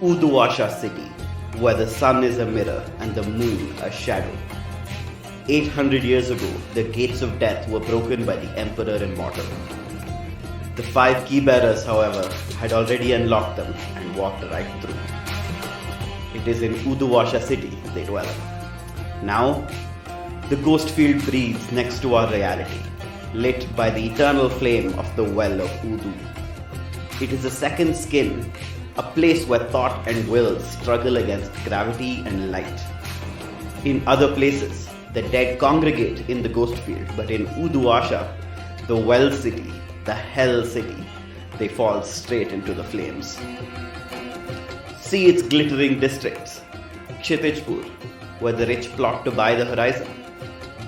Uduasha city, where the sun is a mirror and the moon a shadow. 800 years ago, the gates of death were broken by the Emperor Immortal. The 5 key bearers, however, had already unlocked them and walked right through. It is in Uduasha city they dwell. Now, the ghost field breathes next to our reality, lit by the eternal flame of the well of Udu. It is a second skin, a place where thought and will struggle against gravity and light. In other places, the dead congregate in the ghost field, but in Uduasha, the well city, the hell city, they fall straight into the flames. See its glittering districts: Kshitijpur, where the rich plot to buy the horizon;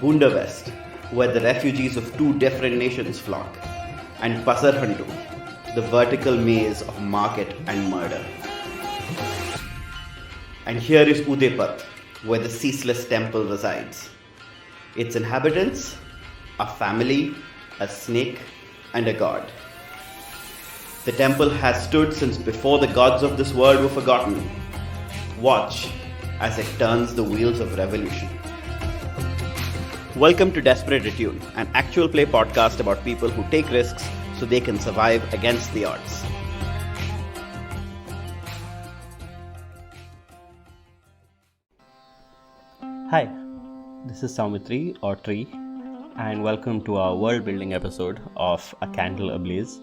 Bunda West, where the refugees of 2 different nations flock; and Pasarhandu, the vertical maze of market and murder. And here is Udepat, where the ceaseless temple resides. Its inhabitants, a family, a snake, and a god. The temple has stood since before the gods of this world were forgotten. Watch as it turns the wheels of revolution. Welcome to Desperate Attune, an actual play podcast about people who take risks so they can survive against the odds. Hi, this is Soumithri or Tree, and welcome to our world-building episode of A Candle Ablaze,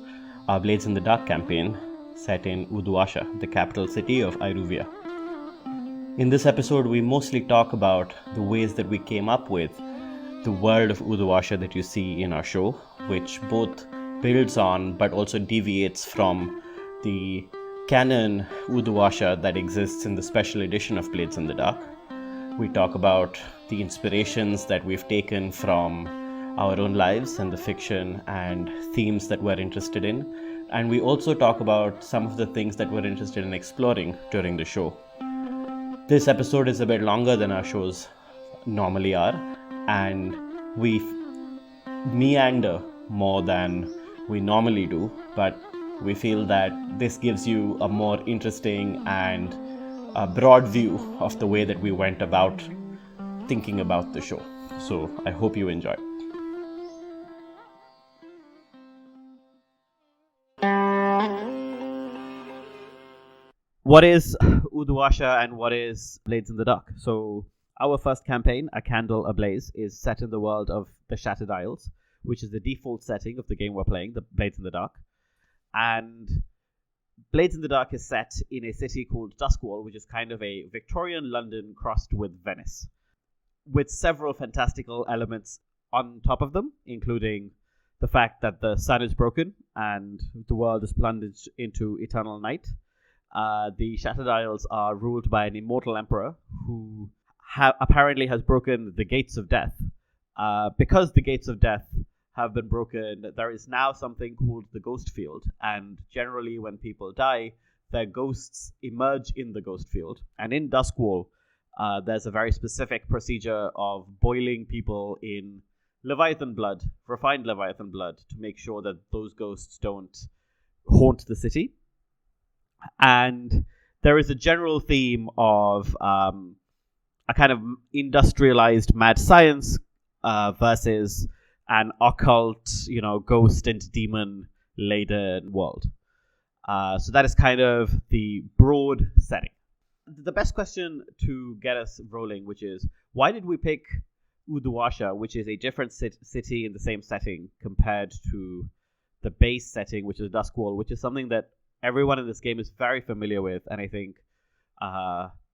our Blades in the Dark campaign set in Uduasha, the capital city of Iruvian. In this episode, we mostly talk about the ways that we came up with the world of Uduasha that you see in our show, which both builds on but also deviates from the canon Uduasha that exists in the special edition of Blades in the Dark. We talk about the inspirations that we've taken from our own lives and the fiction and themes that we're interested in. And we also talk about some of the things that we're interested in exploring during the show. This episode is a bit longer than our shows normally are, and we meander more than we normally do, but we feel that this gives you a more interesting and a broad view of the way that we went about thinking about the show. So I hope you enjoy. What is Uduasha and what is Blades in the Dark? So our first campaign, A Candle Ablaze, is set in the world of the Shattered Isles, which is the default setting of the game we're playing, the Blades in the Dark. And Blades in the Dark is set in a city called Duskwall, which is kind of a Victorian London crossed with Venice, with several fantastical elements on top of them, including the fact that the sun is broken and the world is plunged into eternal night. The Shattered Isles are ruled by an immortal emperor who apparently has broken the gates of death. Because the gates of death have been broken, there is now something called the ghost field, and generally when people die, their ghosts emerge in the ghost field. And in Duskwall, there's a very specific procedure of boiling people in Leviathan blood, refined Leviathan blood, to make sure that those ghosts don't haunt the city. And there is a general theme of a kind of industrialized mad science versus an occult, ghost and demon-laden world. So that is kind of the broad setting. The best question to get us rolling, which is, why did we pick Uduasha, which is a different city in the same setting, compared to the base setting, which is Duskwall, which is something that everyone in this game is very familiar with, and I think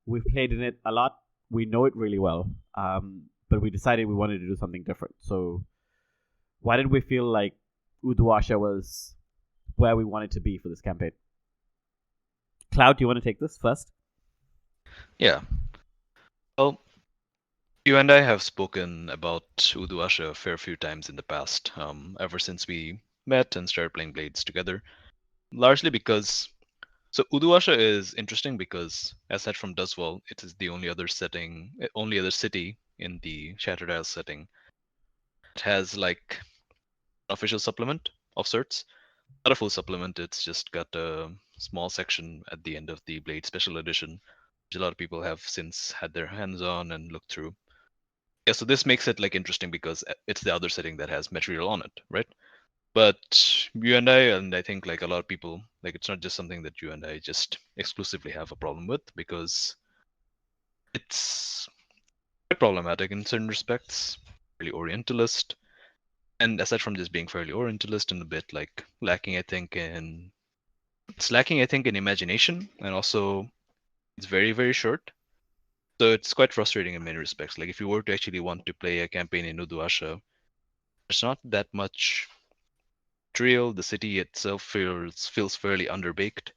we've played in it a lot. We know it really well, but we decided we wanted to do something different. So why did we feel like Uduasha was where we wanted to be for this campaign? Cloud, do you want to take this first? Yeah. Well, you and I have spoken about Uduasha a fair few times in the past, ever since we met and started playing Blades together. Largely because, so Uduasha is interesting because, aside from Duskwall, it is the only other city in the Shattered Isles setting. It has like an official supplement of sorts. Not a full supplement, it's just got a small section at the end of the Blade Special Edition, which a lot of people have since had their hands on and looked through. Yeah, so this makes it like interesting because it's the other setting that has material on it, right? But you and I think like a lot of people, like it's not just something that you and I just exclusively have a problem with, because it's quite problematic in certain respects, really Orientalist, and aside from just being fairly Orientalist and a bit like lacking, I think, in imagination, and also it's very, very short. So it's quite frustrating in many respects. Like if you were to actually want to play a campaign in Uduasha, there's not that much material. The city itself feels fairly underbaked,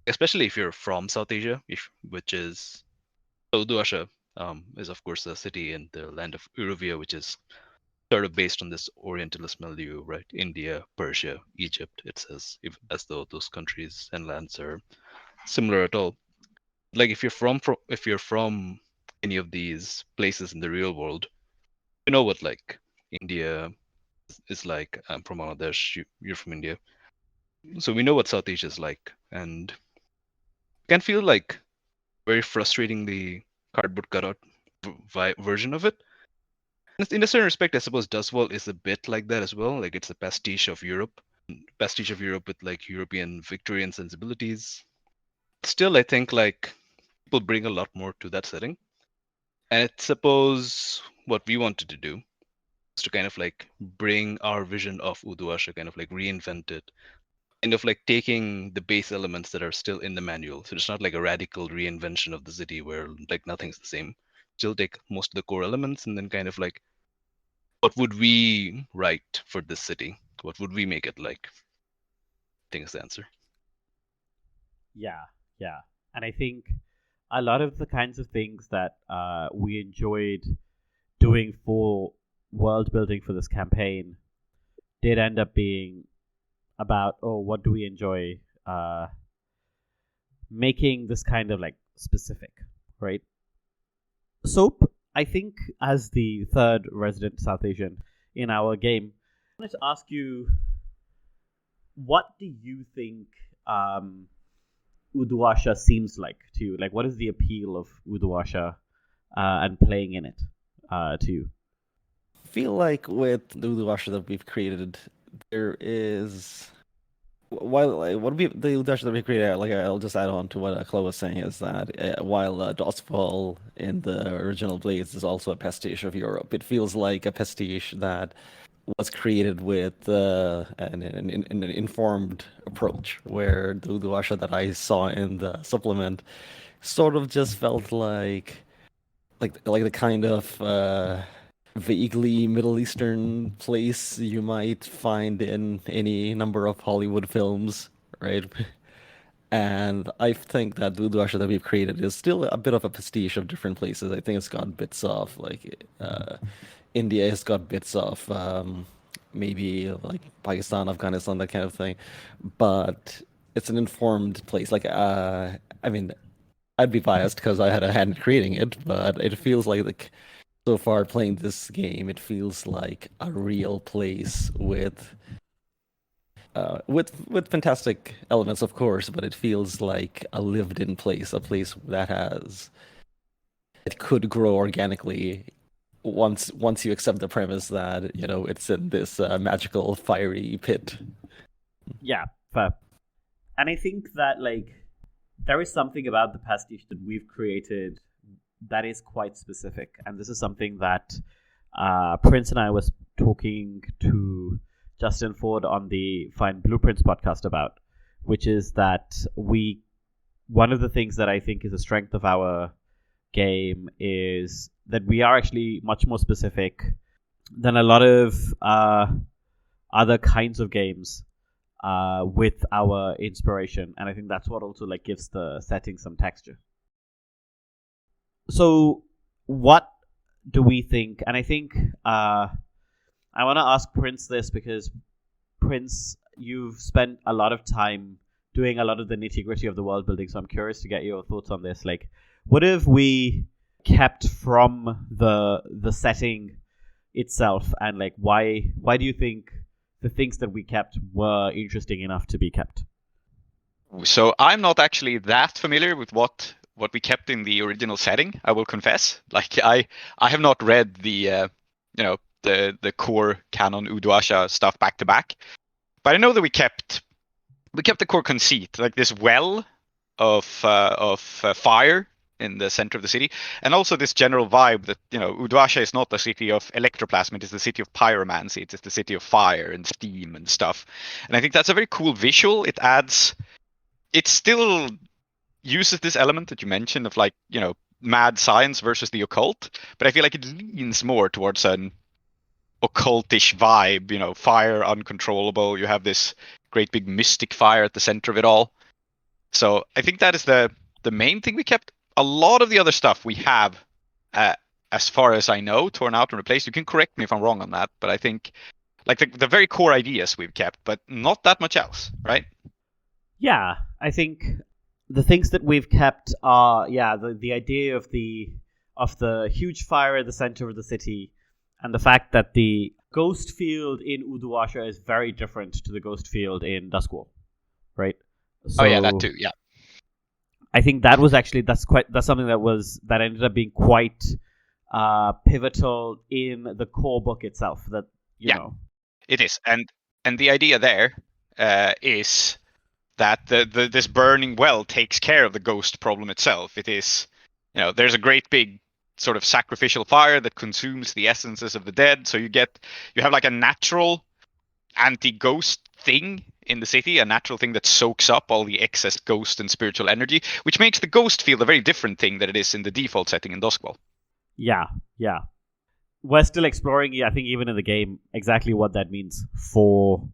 especially if you're from South Asia, which is Uduasha is of course a city in the land of Iruvia, which is sort of based on this Orientalist milieu, right? India, Persia, Egypt. It says as though those countries and lands are similar at all. Like if you're from any of these places in the real world, you know what like India is like. I'm from Bangladesh. You're from India, so we know what South Asia is like, and it can feel like very frustratingly cardboard cutout version of it. In a certain respect, I suppose Dustwall is a bit like that as well. Like it's a pastiche of Europe with like European Victorian sensibilities. Still, I think like people bring a lot more to that setting. And I suppose what we wanted to do is to kind of like bring our vision of Uduasha, kind of like reinvent it, kind of like taking the base elements that are still in the manual. So it's not like a radical reinvention of the city where like nothing's the same. Still take most of the core elements and then kind of like, what would we write for this city? What would we make it like? I think is the answer. Yeah. And I think a lot of the kinds of things that we enjoyed doing for world building for this campaign did end up being about, what do we enjoy making this kind of like specific, right? Soap, I think, as the third resident South Asian in our game, I wanted to ask you, what do you think Uduasha seems like to you? Like, what is the appeal of Uduasha and playing in it to you? I feel like with the Uduasha that we've created, there is while the Uduasha that we created, like I'll just add on to what Klow was saying, is that while Dosfall in the original Blades is also a pastiche of Europe, it feels like a pastiche that was created with an informed approach, where the Uduasha that I saw in the supplement sort of just felt like the kind of vaguely Middle Eastern place you might find in any number of Hollywood films, right? And I think that the Uduasha that we've created is still a bit of a pastiche of different places. I think it's got bits of like India has got bits of maybe like Pakistan, Afghanistan, that kind of thing, but it's an informed place. Like I mean, I'd be biased because I had a hand in creating it, but it feels like so far playing this game, it feels like a real place with fantastic elements, of course, but it feels like a lived-in place, a place it could grow organically once you accept the premise that it's in this magical fiery pit. Yeah, fair. And I think that like there is something about the pastiche that we've created that is quite specific, and this is something that Prince and I was talking to Justin Ford on the Find Blueprints podcast about, which is that one of the things that I think is a strength of our game is that we are actually much more specific than a lot of other kinds of games with our inspiration, and I think that's what also like gives the setting some texture. So what do we think? And I think I want to ask Prince this because, Prince, you've spent a lot of time doing a lot of the nitty-gritty of the world building, so I'm curious to get your thoughts on this. Like, what have we kept from the setting itself, and like why do you think the things that we kept were interesting enough to be kept? So I'm not actually that familiar with what we kept in the original setting. I will confess. Like I have not read the the core canon Uduasha stuff back to back, but I know that we kept the core conceit, like this well of fire in the center of the city, and also this general vibe that Uduasha is not the city of electroplasm; it is the city of pyromancy. It is the city of fire and steam and stuff. And I think that's a very cool visual. It still uses this element that you mentioned of like mad science versus the occult, but I feel like it leans more towards an occultish vibe. Fire uncontrollable. You have this great big mystic fire at the center of it all. So I think that is the main thing we kept. A lot of the other stuff we have, as far as I know, torn out and replaced. You can correct me if I'm wrong on that, but I think like the very core ideas we've kept, but not that much else, right? Yeah, I think the things that we've kept are the idea of the huge fire at the center of the city, and the fact that the ghost field in Uduasha is very different to the ghost field in Duskwall, right? So, oh yeah, that too. Yeah, I think that was actually that's something that ended up being quite pivotal in the core book itself. That you know, it is, and the idea there is that this burning well takes care of the ghost problem itself. It is, there's a great big sort of sacrificial fire that consumes the essences of the dead. So you have like a natural anti-ghost thing in the city, a natural thing that soaks up all the excess ghost and spiritual energy, which makes the ghost field a very different thing than it is in the default setting in Duskwall. Yeah. We're still exploring, I think, even in the game, exactly what that means for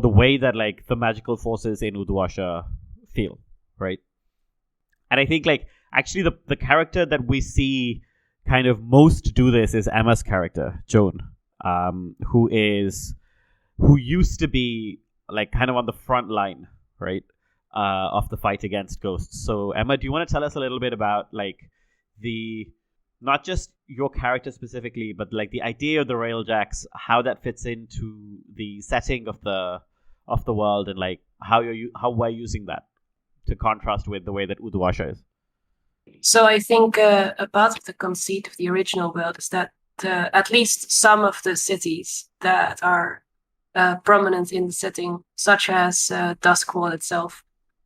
the way that like the magical forces in Uduasha feel, right? And I think like actually the character that we see kind of most do this is Emma's character, Joan, who used to be like kind of on the front line, right, of the fight against ghosts. So Emma, do you want to tell us a little bit about like not just your character specifically, but like the idea of the Railjacks, how that fits into the setting of the world, and like how we're using that to contrast with the way that Uduasha is? So I think a part of the conceit of the original world is that at least some of the cities that are prominent in the setting, such as Duskwall itself,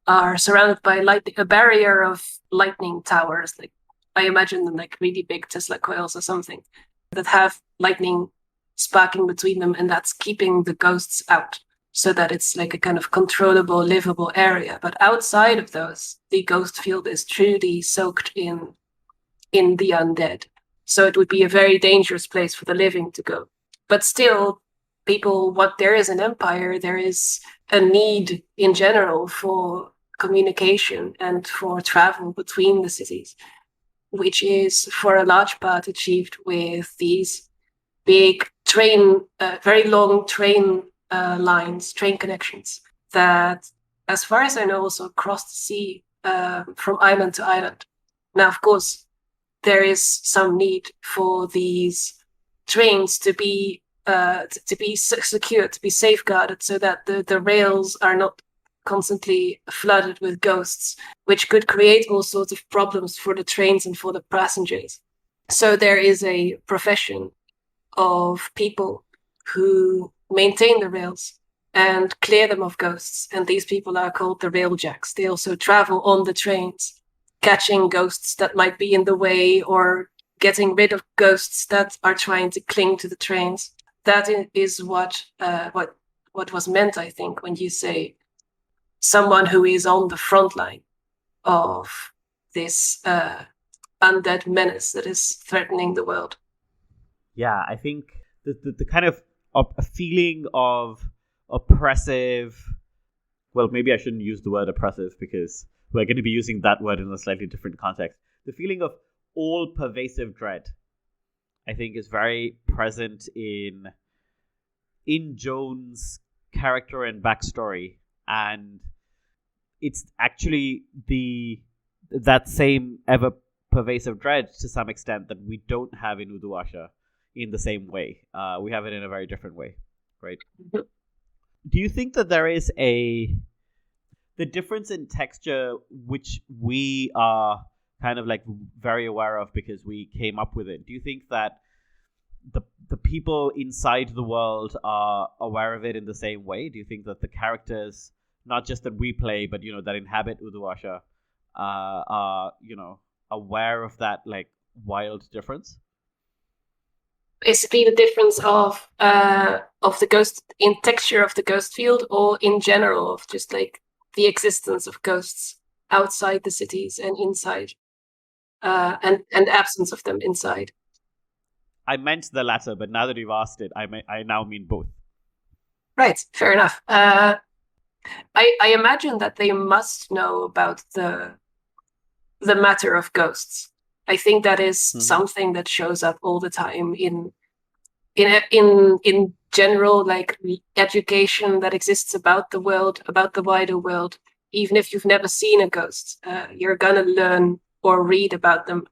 are surrounded by a barrier of lightning towers. Like I imagine them like really big Tesla coils or something that have lightning sparking between them, and that's keeping the ghosts out, so that it's like a kind of controllable, livable area. But outside of those, the ghost field is truly soaked in the undead. So it would be a very dangerous place for the living to go. But still, there is an empire, there is a need in general for communication and for travel between the cities, which is for a large part achieved with these big very long train lines, train connections that, as far as I know, also cross the sea from island to island. Now, of course, there is some need for these trains to be secure, to be safeguarded, so that the rails are not constantly flooded with ghosts, which could create all sorts of problems for the trains and for the passengers. So there is a profession of people who maintain the rails and clear them of ghosts, and these people are called the Railjacks. They also travel on the trains, catching ghosts that might be in the way or getting rid of ghosts that are trying to cling to the trains. That is what was meant, I think, when you say someone who is on the front line of this undead menace that is threatening the world. Yeah, I think the kind of a feeling of oppressive, well, maybe I shouldn't use the word oppressive because we're going to be using that word in a slightly different context. The feeling of all-pervasive dread, I think, is very present in Joan's character and backstory, and it's actually that same ever-pervasive dread to some extent that we don't have in Uduasha in the same way. We have it in a very different way, right? do you think that there is the difference in texture, which we are kind of like very aware of because we came up with it? Do you think that the people inside the world are aware of it in the same way? Do you think that the characters, not just that we play, but that inhabit Uduasha, are aware of that like wild difference? Basically, the difference of the ghost in texture of the ghost field, or in general of just like the existence of ghosts outside the cities and inside, and absence of them inside. I meant the latter, but now that you've asked it, I now mean both. Right, fair enough. I imagine that they must know about the matter of ghosts. I think that is something that shows up all the time in general, like education that exists about the world, about the wider world. Even if you've never seen a ghost, you're gonna learn or read about them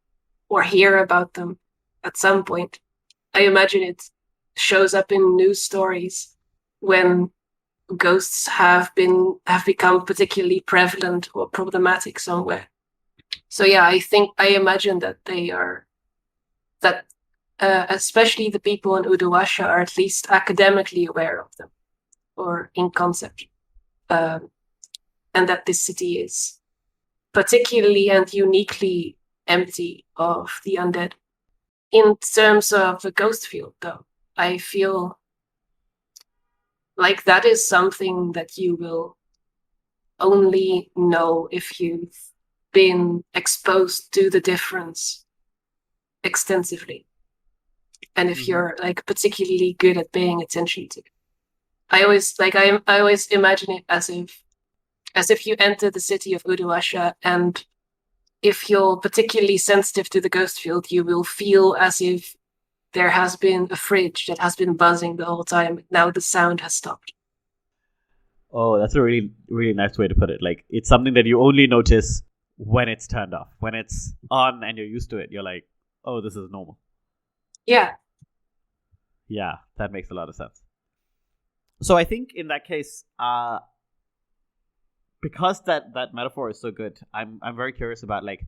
or hear about them at some point. I imagine it shows up in news stories when ghosts have become particularly prevalent or problematic somewhere. So yeah, I imagine that especially the people in Uduasha are at least academically aware of them, or in concept, and that this city is particularly and uniquely empty of the undead. In terms of the ghost field, though, I feel like that is something that you will only know if you've been exposed to the difference extensively, and if you're like particularly good at paying attention to it. I always imagine it as if you enter the city of Uduasha, and if you're particularly sensitive to the ghost field, you will feel as if there has been a fridge that has been buzzing the whole time. Now the sound has stopped. Oh, that's a really, really nice way to put it. Like, it's something that you only notice when it's turned off. When it's on and you're used to it, you're like, oh, this is normal. Yeah. Yeah, that makes a lot of sense. So I think in that case, because that metaphor is so good, I'm very curious about like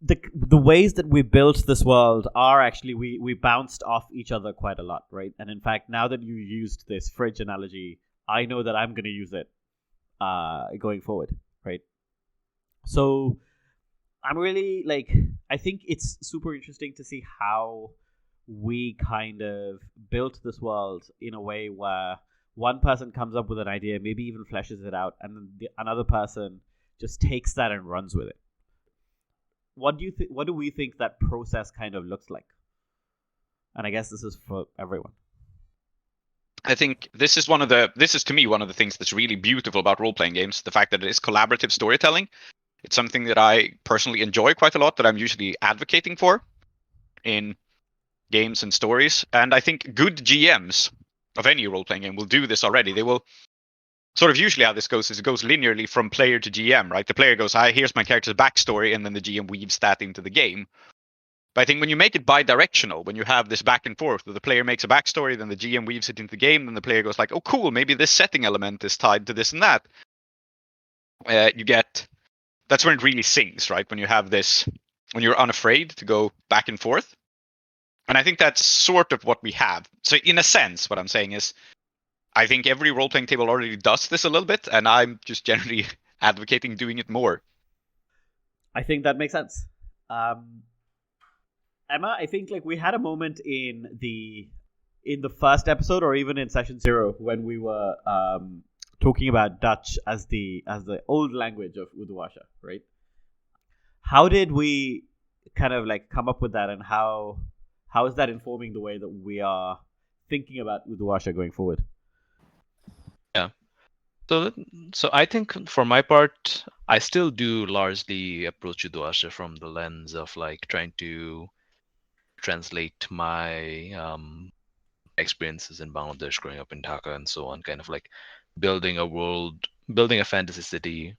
the ways that we built this world are actually we bounced off each other quite a lot, right? And in fact, now that you used this fridge analogy, I know that I'm going to use it going forward, right? So I'm really like, I think it's super interesting to see how we kind of built this world in a way where one person comes up with an idea, maybe even fleshes it out, and then another person just takes that and runs with it. What do we think that process kind of looks like? And I guess this is for everyone. I think this is to me one of the things that's really beautiful about role-playing games, the fact that it is collaborative storytelling. It's something that I personally enjoy quite a lot, that I'm usually advocating for in games and stories. And I think good GMs of any role-playing game will do this already. They will sort of, usually how this goes is it goes linearly from player to GM, right? The player goes, here's my character's backstory, and then the GM weaves that into the game. But I think when you make it bi-directional, when you have this back and forth, where the player makes a backstory, then the GM weaves it into the game, then the player goes like, oh cool, maybe this setting element is tied to this and that. That's when it really sings, right? When you have this, when you're unafraid to go back and forth. And I think that's sort of what we have. So in a sense, what I'm saying is, I think every role-playing table already does this a little bit, and I'm just generally advocating doing it more. I think that makes sense. Emma, I think like we had a moment in the first episode, or even in session 0, when we were talking about Dutch as the old language of Uduasha, right? How did we kind of like come up with that, and how is that informing the way that we are thinking about Uduasha going forward? Yeah. So I think for my part, I still do largely approach Uduasha from the lens of like trying to translate my experiences in Bangladesh, growing up in Dhaka and so on, kind of like building a fantasy city,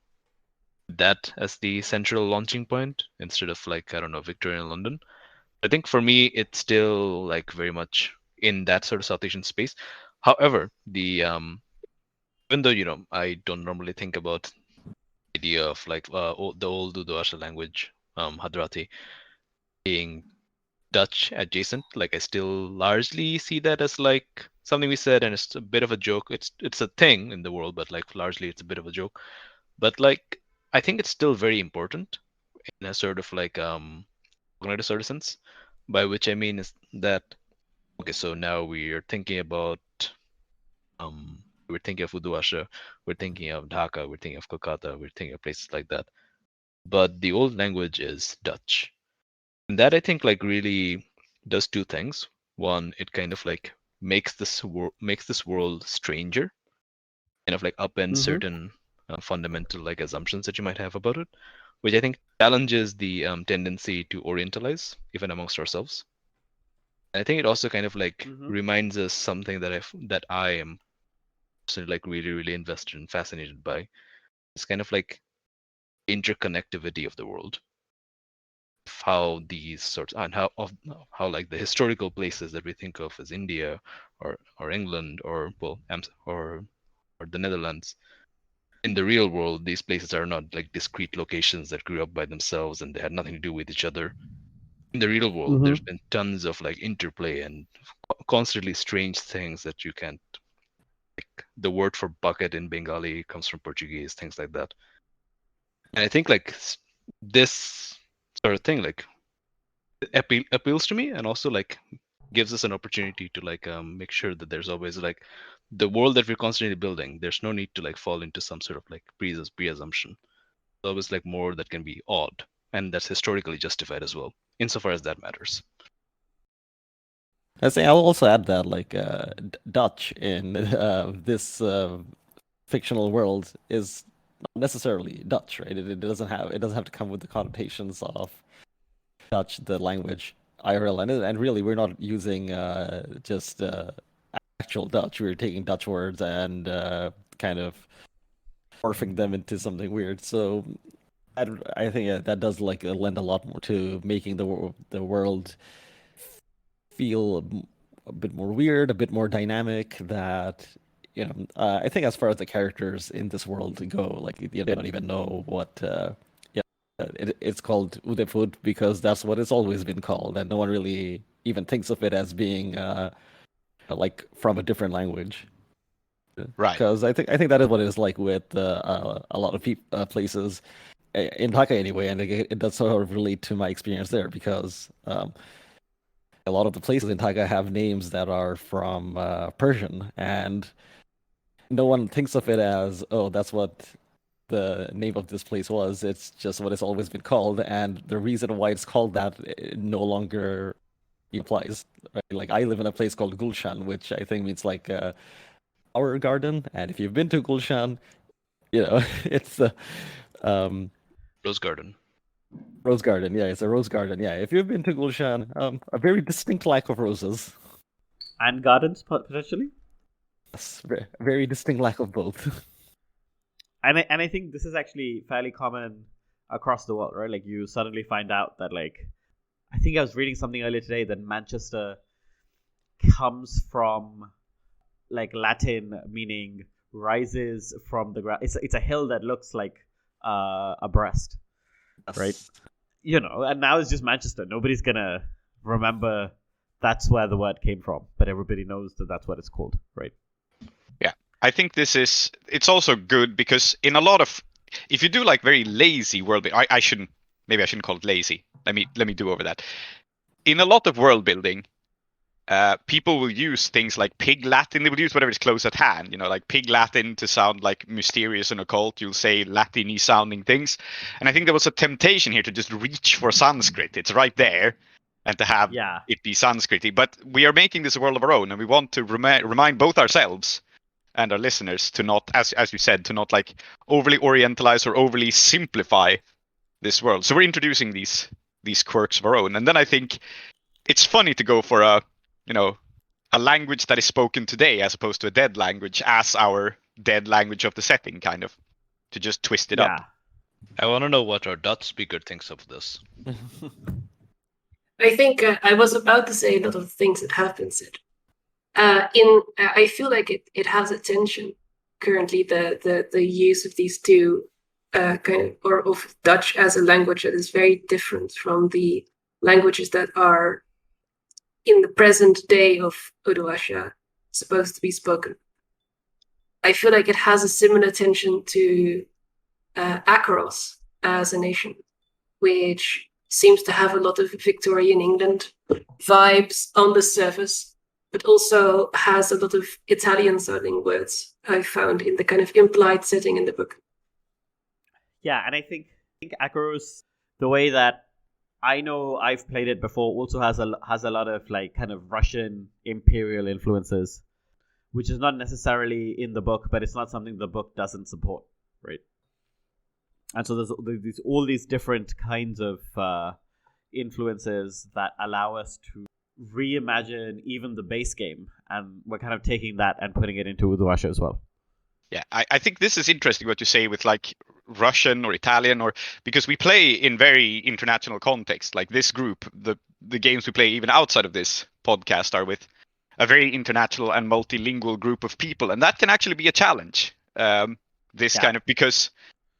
that as the central launching point instead of like, I don't know, Victorian London. I think for me, it's still like very much in that sort of South Asian space. However, the even though I don't normally think about the idea of like the old Uduasha language, Hadrati, being Dutch adjacent. Like I still largely see that as like something we said, and it's a bit of a joke. It's a thing in the world, but like largely it's a bit of a joke. But like I think it's still very important in a sort of like cognitive sort of sense. By which I mean is that okay, so now we are thinking about we're thinking of Uduasha, we're thinking of Dhaka, we're thinking of Kolkata, we're thinking of places like that. But the old language is Dutch. And that I think like really does two things. One, it kind of like makes this world stranger, kind of like upend certain fundamental like assumptions that you might have about it, which I think challenges the tendency to orientalize even amongst ourselves. And I think it also kind of like reminds us something that I am personally like really really invested and fascinated by. It's kind of like interconnectivity of the world, of how these sorts and how like the historical places that we think of as India or England or the Netherlands, in the real world these places are not like discrete locations that grew up by themselves and they had nothing to do with each other. In the real world there's been tons of like interplay and constantly strange things that you can't, like the word for bucket in Bengali comes from Portuguese, things like that. And I think like this sort of thing like appeals to me, and also like gives us an opportunity to like make sure that there's always like the world that we're constantly building, there's no need to like fall into some sort of like pre-assumption. There's always like more that can be odd, and that's historically justified as well, insofar as that matters. I say I'll also add that like Dutch in this fictional world is not necessarily Dutch, right? It doesn't have to come with the connotations of Dutch, the language, IRL, and really we're not using just actual Dutch. We're taking Dutch words and kind of morphing them into something weird. So I think that does like lend a lot more to making the world feel a bit more weird, a bit more dynamic. That I think as far as the characters in this world go, like you don't even know what. It's called Udefud because that's what it's always been called, and no one really even thinks of it as being like from a different language. Right. Because I think that is what it is like with a lot of places in Dhaka anyway, and it does sort of relate to my experience there because a lot of the places in Dhaka have names that are from Persian, and no one thinks of it as, oh, that's what the name of this place was. It's just what it's always been called, and the reason why it's called that no longer applies. Right? Like I live in a place called Gulshan, which I think means like our garden, and if you've been to Gulshan, it's the Rose garden. Rose garden. Yeah, it's a rose garden. Yeah, if you've been to Gulshan, a very distinct lack of roses and gardens potentially. Yes, very distinct lack of both. And I think this is actually fairly common across the world, right? Like you suddenly find out that like, I think I was reading something earlier today that Manchester comes from like Latin, meaning rises from the ground. It's a hill that looks like a breast, right? And now it's just Manchester. Nobody's gonna remember that's where the word came from, but everybody knows that that's what it's called, right? I think it's also good because in a lot of, if you do like very lazy world building, I shouldn't call it lazy. Let me do over that. In a lot of world building, people will use things like Pig Latin. They will use whatever is close at hand, like Pig Latin to sound like mysterious and occult. You'll say Latin-y sounding things. And I think there was a temptation here to just reach for Sanskrit. It's right there. And to have it be Sanskrit. But we are making this a world of our own, and we want to remind both ourselves and our listeners to not, as you said, to not like overly orientalize or overly simplify this world. So we're introducing these quirks of our own. And then I think it's funny to go for a language that is spoken today as opposed to a dead language as our dead language of the setting, kind of, to just twist it up. I want to know what our Dutch speaker thinks of this. I think I was about to say a lot of things that have been said. I feel like it has a tension currently the use of these two or of Dutch as a language that is very different from the languages that are in the present day of Uduasha supposed to be spoken. I feel like it has a similar tension to Akaros as a nation, which seems to have a lot of Victorian England vibes on the surface, but also has a lot of Italian-sounding words I found in the kind of implied setting in the book. Yeah, and I think Akaros, the way that I know I've played it before, also has a lot of like kind of Russian imperial influences, which is not necessarily in the book, but it's not something the book doesn't support, right? And so there's all these different kinds of influences that allow us to reimagine even the base game, and we're kind of taking that and putting it into Uduasha as well. Yeah, I think this is interesting what you say with like Russian or Italian, or because we play in very international context. Like this group, the games we play even outside of this podcast are with a very international and multilingual group of people, and that can actually be a challenge. Kind of because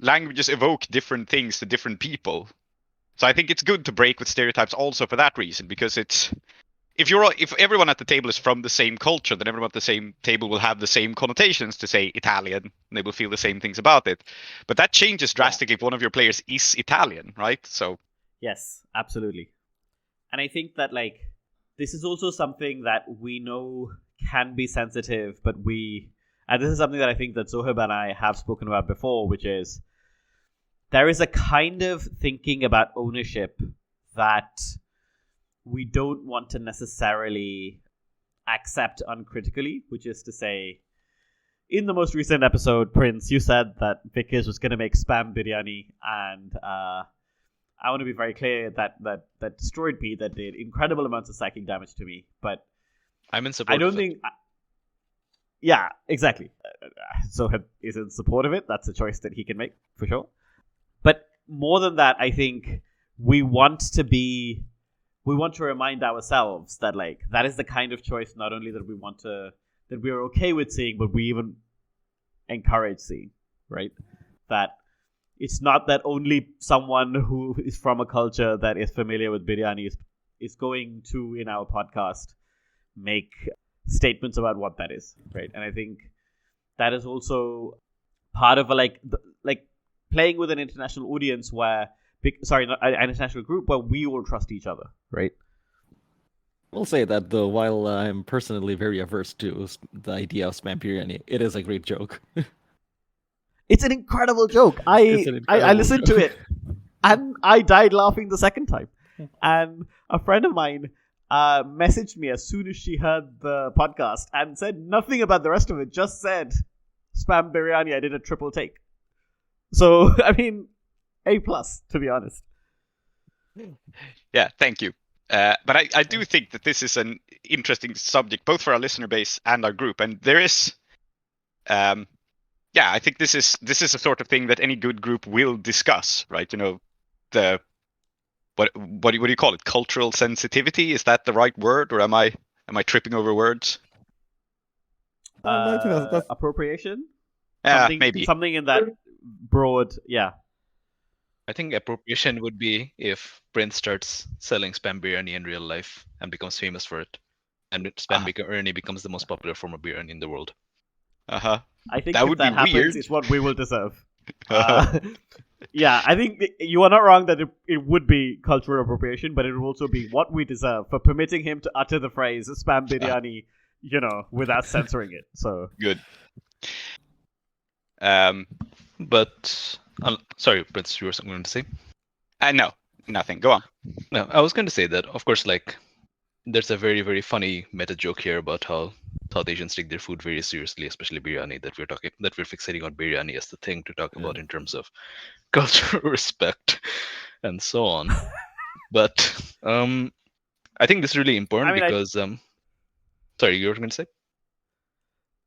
languages evoke different things to different people. So I think it's good to break with stereotypes also for that reason, because it's if everyone at the table is from the same culture, then everyone at the same table will have the same connotations to say Italian, and they will feel the same things about it. But that changes drastically if one of your players is Italian, right? So yes, absolutely. And I think that like this is also something that we know can be sensitive, and this is something that I think that Zoheb and I have spoken about before, which is there is a kind of thinking about ownership that we don't want to necessarily accept uncritically, which is to say, in the most recent episode, Prince, you said that Vickers was going to make spam biryani, and I want to be very clear that destroyed me, that did incredible amounts of psychic damage to me, but I'm in support. I don't think. Yeah, exactly. Zoheb is in support of it. That's a choice that he can make for sure. But more than that, I think we want to remind ourselves that like that is the kind of choice not only that we're okay with seeing, but we even encourage seeing, right? That it's not that only someone who is from a culture that is familiar with biryani is going to, in our podcast, make statements about what that is, right? And I think that is also part of like playing with an international audience where an international group where we all trust each other, right? We'll say that though, while I'm personally very averse to the idea of spam biryani, it is a great joke. It's an incredible joke. I listened to it and I died laughing the second time. And a friend of mine messaged me as soon as she heard the podcast and said nothing about the rest of it, just said spam biryani, I did a triple take. So, I mean, A+, to be honest. Yeah, thank you. But I do think that this is an interesting subject, both for our listener base and our group. And there is, I think this is a sort of thing that any good group will discuss, right? You know, what do you call it? Cultural sensitivity? Is that the right word, or am I tripping over words? Appropriation? Maybe something in that broad. Yeah. I think appropriation would be if Prince starts selling spam biryani in real life and becomes famous for it, and spam biryani becomes the most popular form of biryani in the world. I think that if would that be happens, weird. it's what we will deserve. Yeah, I think you are not wrong that it would be cultural appropriation, but it would also be what we deserve for permitting him to utter the phrase spam biryani, without censoring it. So good. But sorry, Prince, you were going to say? No, nothing. Go on. No, I was going to say that, of course, like there's a very, very funny meta joke here about how South Asians take their food very seriously, especially biryani. That we're fixating on biryani as the thing to talk about in terms of cultural respect and so on. But I think this is really important because sorry, you were going to say?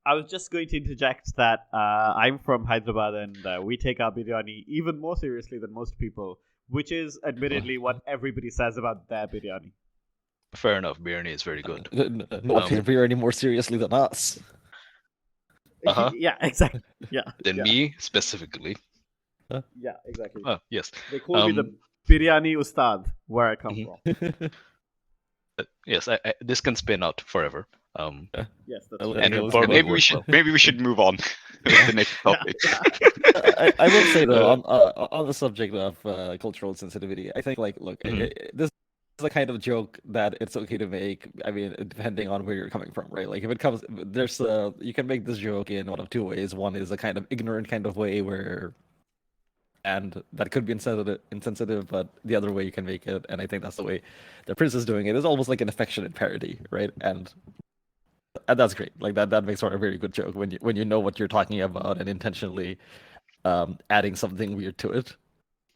I was just going to interject that I'm from Hyderabad and we take our biryani even more seriously than most people, which is admittedly what everybody says about their biryani. Fair enough. Biryani is very good. Not biryani more seriously than us. Uh-huh. Yeah, exactly. Yeah. Then yeah. me specifically. Yeah, exactly. Yes. They call me the biryani ustad, where I come Mhm. from. Yes, this can spin out forever. Yes, that's I right. think And it's informally gonna maybe we work should well. maybe we should move on to the next topic. I will say though, on the subject of cultural sensitivity, I think look, Mhm. this is the kind of joke that it's okay to make. I mean, depending on where you're coming from, right? Like if it comes, you can make this joke in one of two ways. One is a kind of ignorant kind of way and that could be insensitive, but the other way you can make it, and I think that's the way the Prince is doing it, is almost like an affectionate parody, right? And that's great. Like that makes for a very good joke when you know what you're talking about and intentionally adding something weird to it.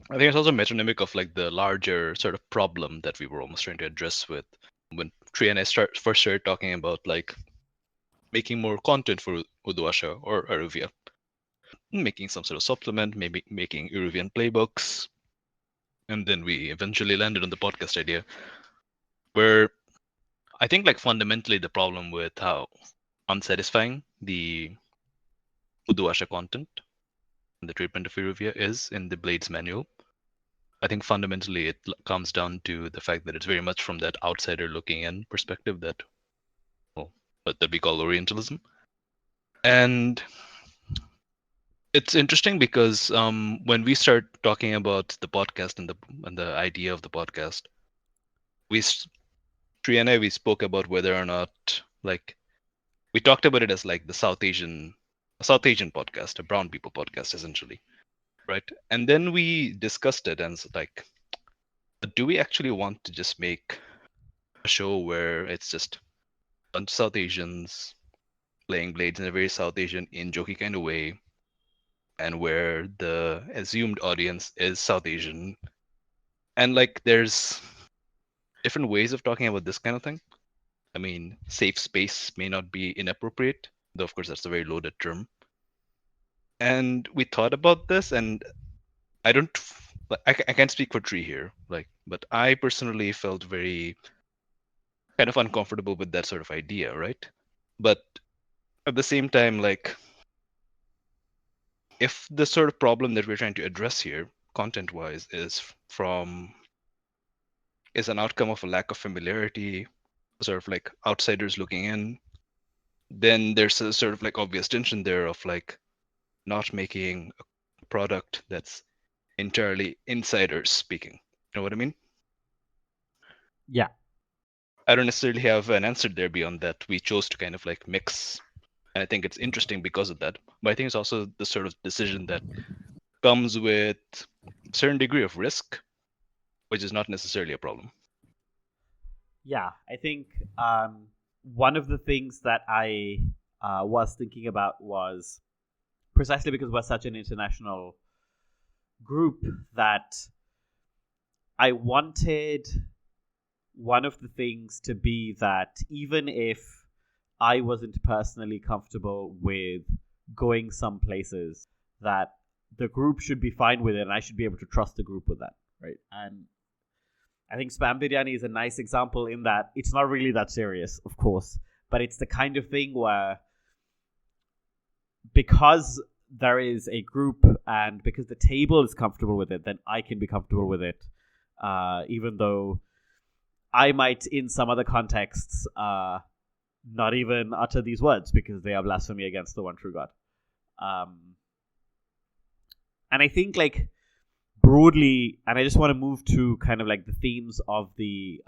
I think it's also metronymic of like the larger sort of problem that we were almost trying to address with when Tree and I first started talking about like making more content for Uduasha or Iruvia, making some sort of supplement, maybe making Iruvian playbooks, and then we eventually landed on the podcast idea, where I think like fundamentally the problem with how unsatisfying the Uduasha content and the treatment of Iruvia is in the Blades manual. I think fundamentally it comes down to the fact that it's very much from that outsider looking in perspective that we call Orientalism. And it's interesting because when we start talking about the podcast and the idea of the podcast, Tri and I, we spoke about whether or not like we talked about it as like a South Asian podcast, a brown people podcast essentially, right? And then we discussed it and it's like, do we actually want to just make a show where it's just a bunch of South Asians playing Blades in a very South Asian in jokey kind of way, and where the assumed audience is South Asian, and like there's different ways of talking about this kind of thing. I mean, safe space may not be inappropriate, though of course that's a very loaded term. And we thought about this, and I can't speak for Tree here, but I personally felt very kind of uncomfortable with that sort of idea, right? But at the same time, like, if the sort of problem that we're trying to address here, content-wise, is an outcome of a lack of familiarity, sort of like outsiders looking in, then there's a sort of like obvious tension there of like not making a product that's entirely insiders speaking. You know what I mean? Yeah. I don't necessarily have an answer there beyond that. We chose to kind of like mix, and I think it's interesting because of that. But I think it's also the sort of decision that comes with a certain degree of risk, which is not necessarily a problem. Yeah, I think one of the things that I was thinking about was precisely because we're such an international group that I wanted one of the things to be that even if I wasn't personally comfortable with going some places, that the group should be fine with it and I should be able to trust the group with that, right? And I think Spam Biryani is a nice example in that it's not really that serious, of course, but it's the kind of thing where because there is a group and because the table is comfortable with it, then I can be comfortable with it, even though I might, in some other contexts, not even utter these words because they are blasphemy against the one true God. And I think, like, broadly, and I just want to move to kind of like the themes of the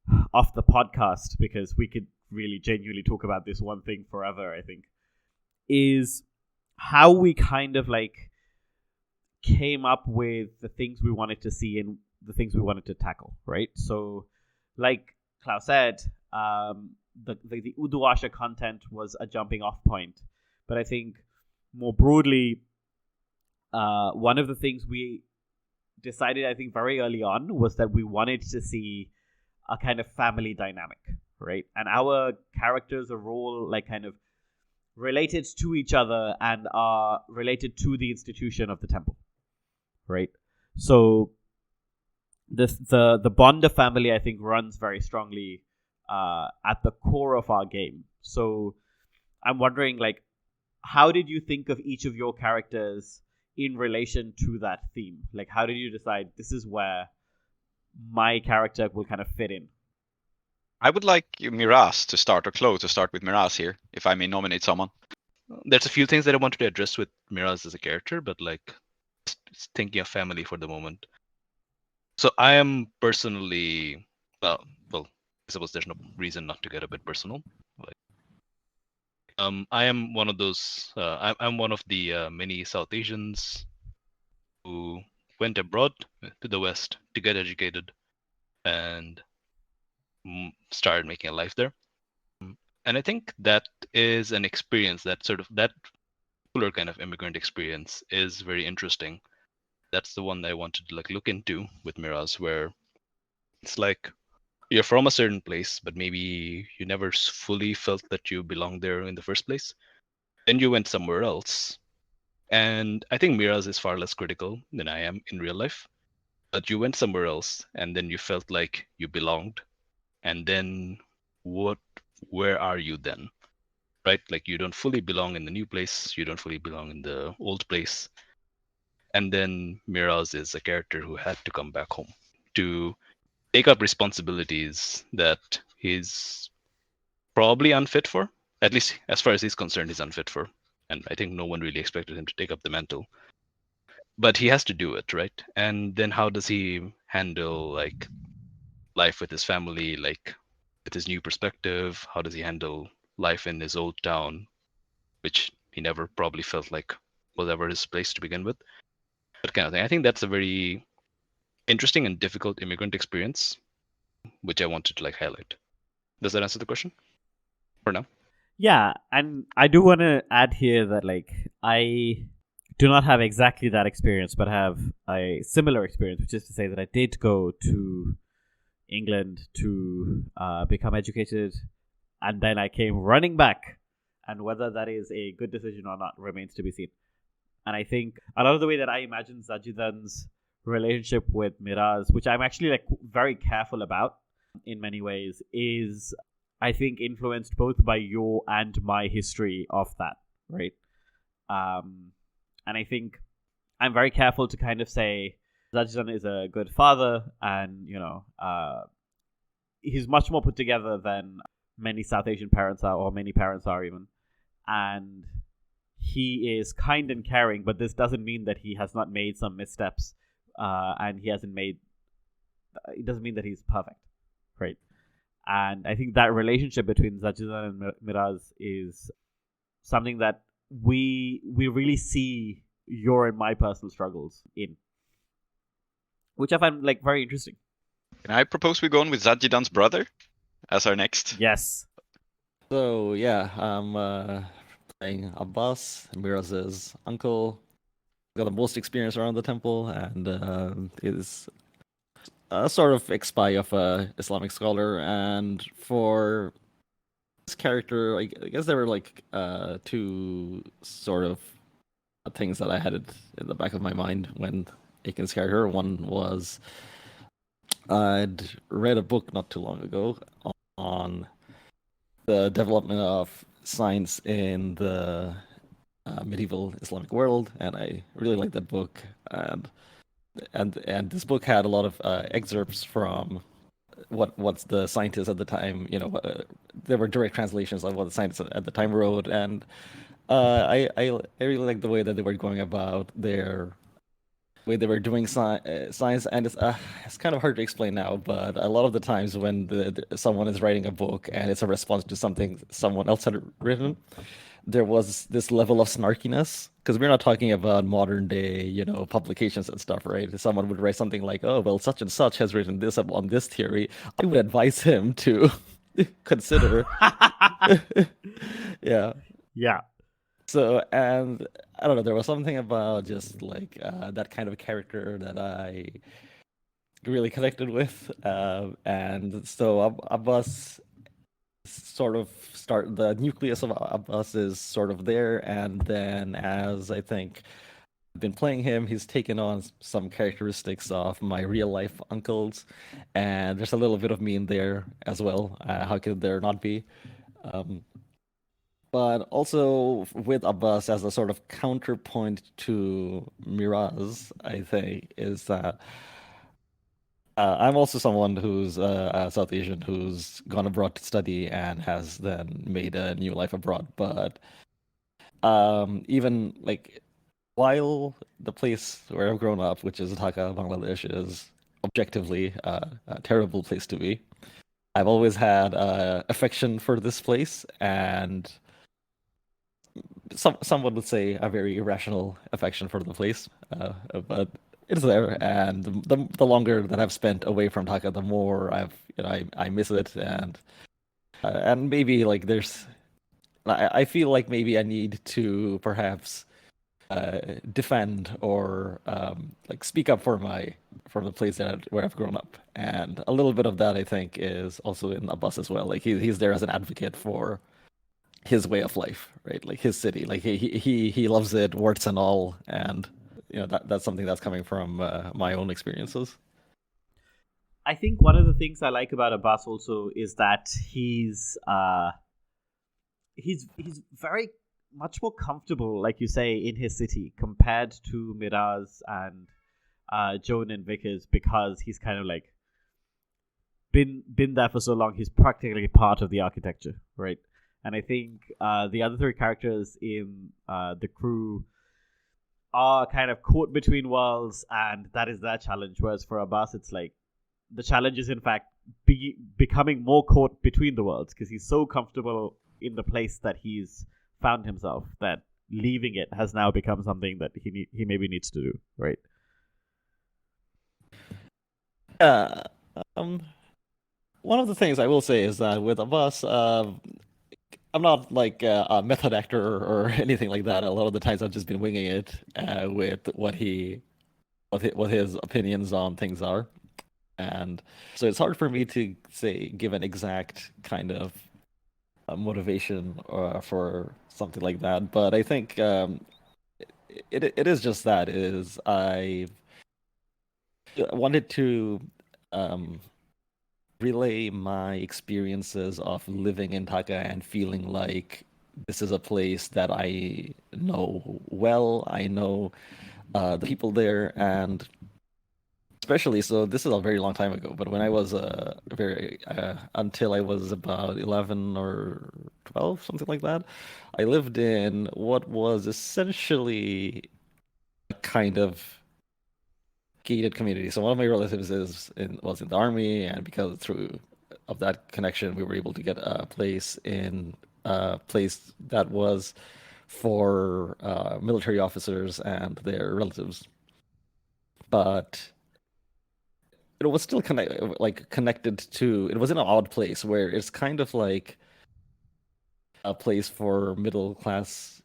podcast, because we could really genuinely talk about this one thing forever, I think, is how we kind of like came up with the things we wanted to see and the things we wanted to tackle, right? So, like Klow said, the Uduasha content was a jumping off point, but I think more broadly, one of the things we decided, I think, very early on was that we wanted to see a kind of family dynamic, right? And our characters are all like kind of related to each other and are related to the institution of the temple, right? So the Bonda family, I think, runs very strongly at the core of our game. So I'm wondering, like, how did you think of each of your characters in relation to that theme? Like, how did you decide this is where my character will kind of fit in? I would like Miraz to start, or Klow to start with Miraz here, if I may nominate someone. There's a few things that I wanted to address with Miraz as a character, but like thinking of family for the moment. So I am personally, well, I suppose there's no reason not to get a bit personal. Like, I am one of those. I'm one of the many South Asians who went abroad to the West to get educated and started making a life there. And I think that is an experience that particular kind of immigrant experience is very interesting. That's the one that I wanted to like look into with Miraz, where it's like you're from a certain place, but maybe you never fully felt that you belonged there in the first place. Then you went somewhere else. And I think Miraz is far less critical than I am in real life. But you went somewhere else and then you felt like you belonged. And then where are you then? Right? Like you don't fully belong in the new place, you don't fully belong in the old place. And then Miraz is a character who had to come back home to take up responsibilities that he's probably unfit for. At least as far as he's concerned, he's unfit for. And I think no one really expected him to take up the mantle. But he has to do it, right? And then how does he handle like life with his family, like with his new perspective? How does he handle life in his old town, which he never probably felt like was ever his place to begin with? That kind of thing. I think that's a very interesting and difficult immigrant experience, which I wanted to like highlight. Does that answer the question for now? Yeah, and I do want to add here that like I do not have exactly that experience, but have a similar experience, which is to say that I did go to England to become educated, and then I came running back, and whether that is a good decision or not remains to be seen. And I think a lot of the way that I imagine Zajidan's relationship with Miraz, which I'm actually like very careful about in many ways, is I think influenced both by your and my history of that, right? And I think I'm very careful to kind of say Zajidan is a good father, and he's much more put together than many South Asian parents are, or many parents are even. And he is kind and caring, but this doesn't mean that he has not made some missteps, and it doesn't mean that he's perfect, right? And I think that relationship between Zajidan and Miraz is something that we really see your and my personal struggles in, which I find like very interesting. Can I propose we go on with Zajidan's brother as our next? Yes. So yeah, I'm playing Abbas, Miraz's uncle. Got the most experience around the temple, and is a sort of ex-spy of a Islamic scholar. And for this character, I guess there were like two sort of things that I had in the back of my mind when making this character. One was I'd read a book not too long ago on the development of science in the medieval Islamic world, and I really liked that book. And this book had a lot of excerpts from what the scientists at the time, there were direct translations of what the scientists at the time wrote, and I really liked the way that they were going about their way they were doing science, and it's kind of hard to explain now, but a lot of the times when someone is writing a book and it's a response to something someone else had written, there was this level of snarkiness, because we're not talking about modern day, publications and stuff, right? If someone would write something like, "Oh, well, such and such has written this on this theory," I would advise him to consider. Yeah. So, and I don't know, there was something about just like that kind of character that I really connected with, and so Abbas the nucleus of Abbas is sort of there, and then as I think I've been playing him, he's taken on some characteristics of my real life uncles, and there's a little bit of me in there as well. How could there not be? but also with Abbas as a sort of counterpoint to Miraz, I think, is that I'm also someone who's South Asian who's gone abroad to study and has then made a new life abroad. But even like while the place where I've grown up, which is Dhaka, Bangladesh, is objectively a terrible place to be, I've always had affection for this place, and someone would say a very irrational affection for the place, but it's there. And the longer that I've spent away from Dhaka, the more I miss it, and maybe like I feel like maybe I need to perhaps defend or like speak up for the place where I've grown up, and a little bit of that I think is also in Abbas as well. Like he's there as an advocate for his way of life, right? Like his city, like he loves it, warts and all, and that's something that's coming from my own experiences. I think one of the things I like about Abbas also is that he's very much more comfortable, like you say, in his city compared to Miraz and Joan and Vickers, because he's kind of like been there for so long. He's practically part of the architecture, right? And I think the other three characters in the crew are kind of caught between worlds, and that is their challenge. Whereas for Abbas, it's like the challenge is in fact becoming more caught between the worlds, because he's so comfortable in the place that he's found himself that leaving it has now become something that he maybe needs to do, right? One of the things I will say is that with Abbas, I'm not like a method actor or anything like that. A lot of the times I've just been winging it with what his opinions on things are, and so it's hard for me to give an exact kind of motivation for something like that. But I think it is just that is I wanted to relay my experiences of living in Dhaka and feeling like this is a place that I know well. I know the people there, and especially, so this is a very long time ago, but when I was until I was about 11 or 12, something like that, I lived in what was essentially a kind of gated community. So one of my relatives was in the army, and because of that connection, we were able to get a place that was for military officers and their relatives. But it was still connected to. It was in an odd place where it's kind of like a place for middle class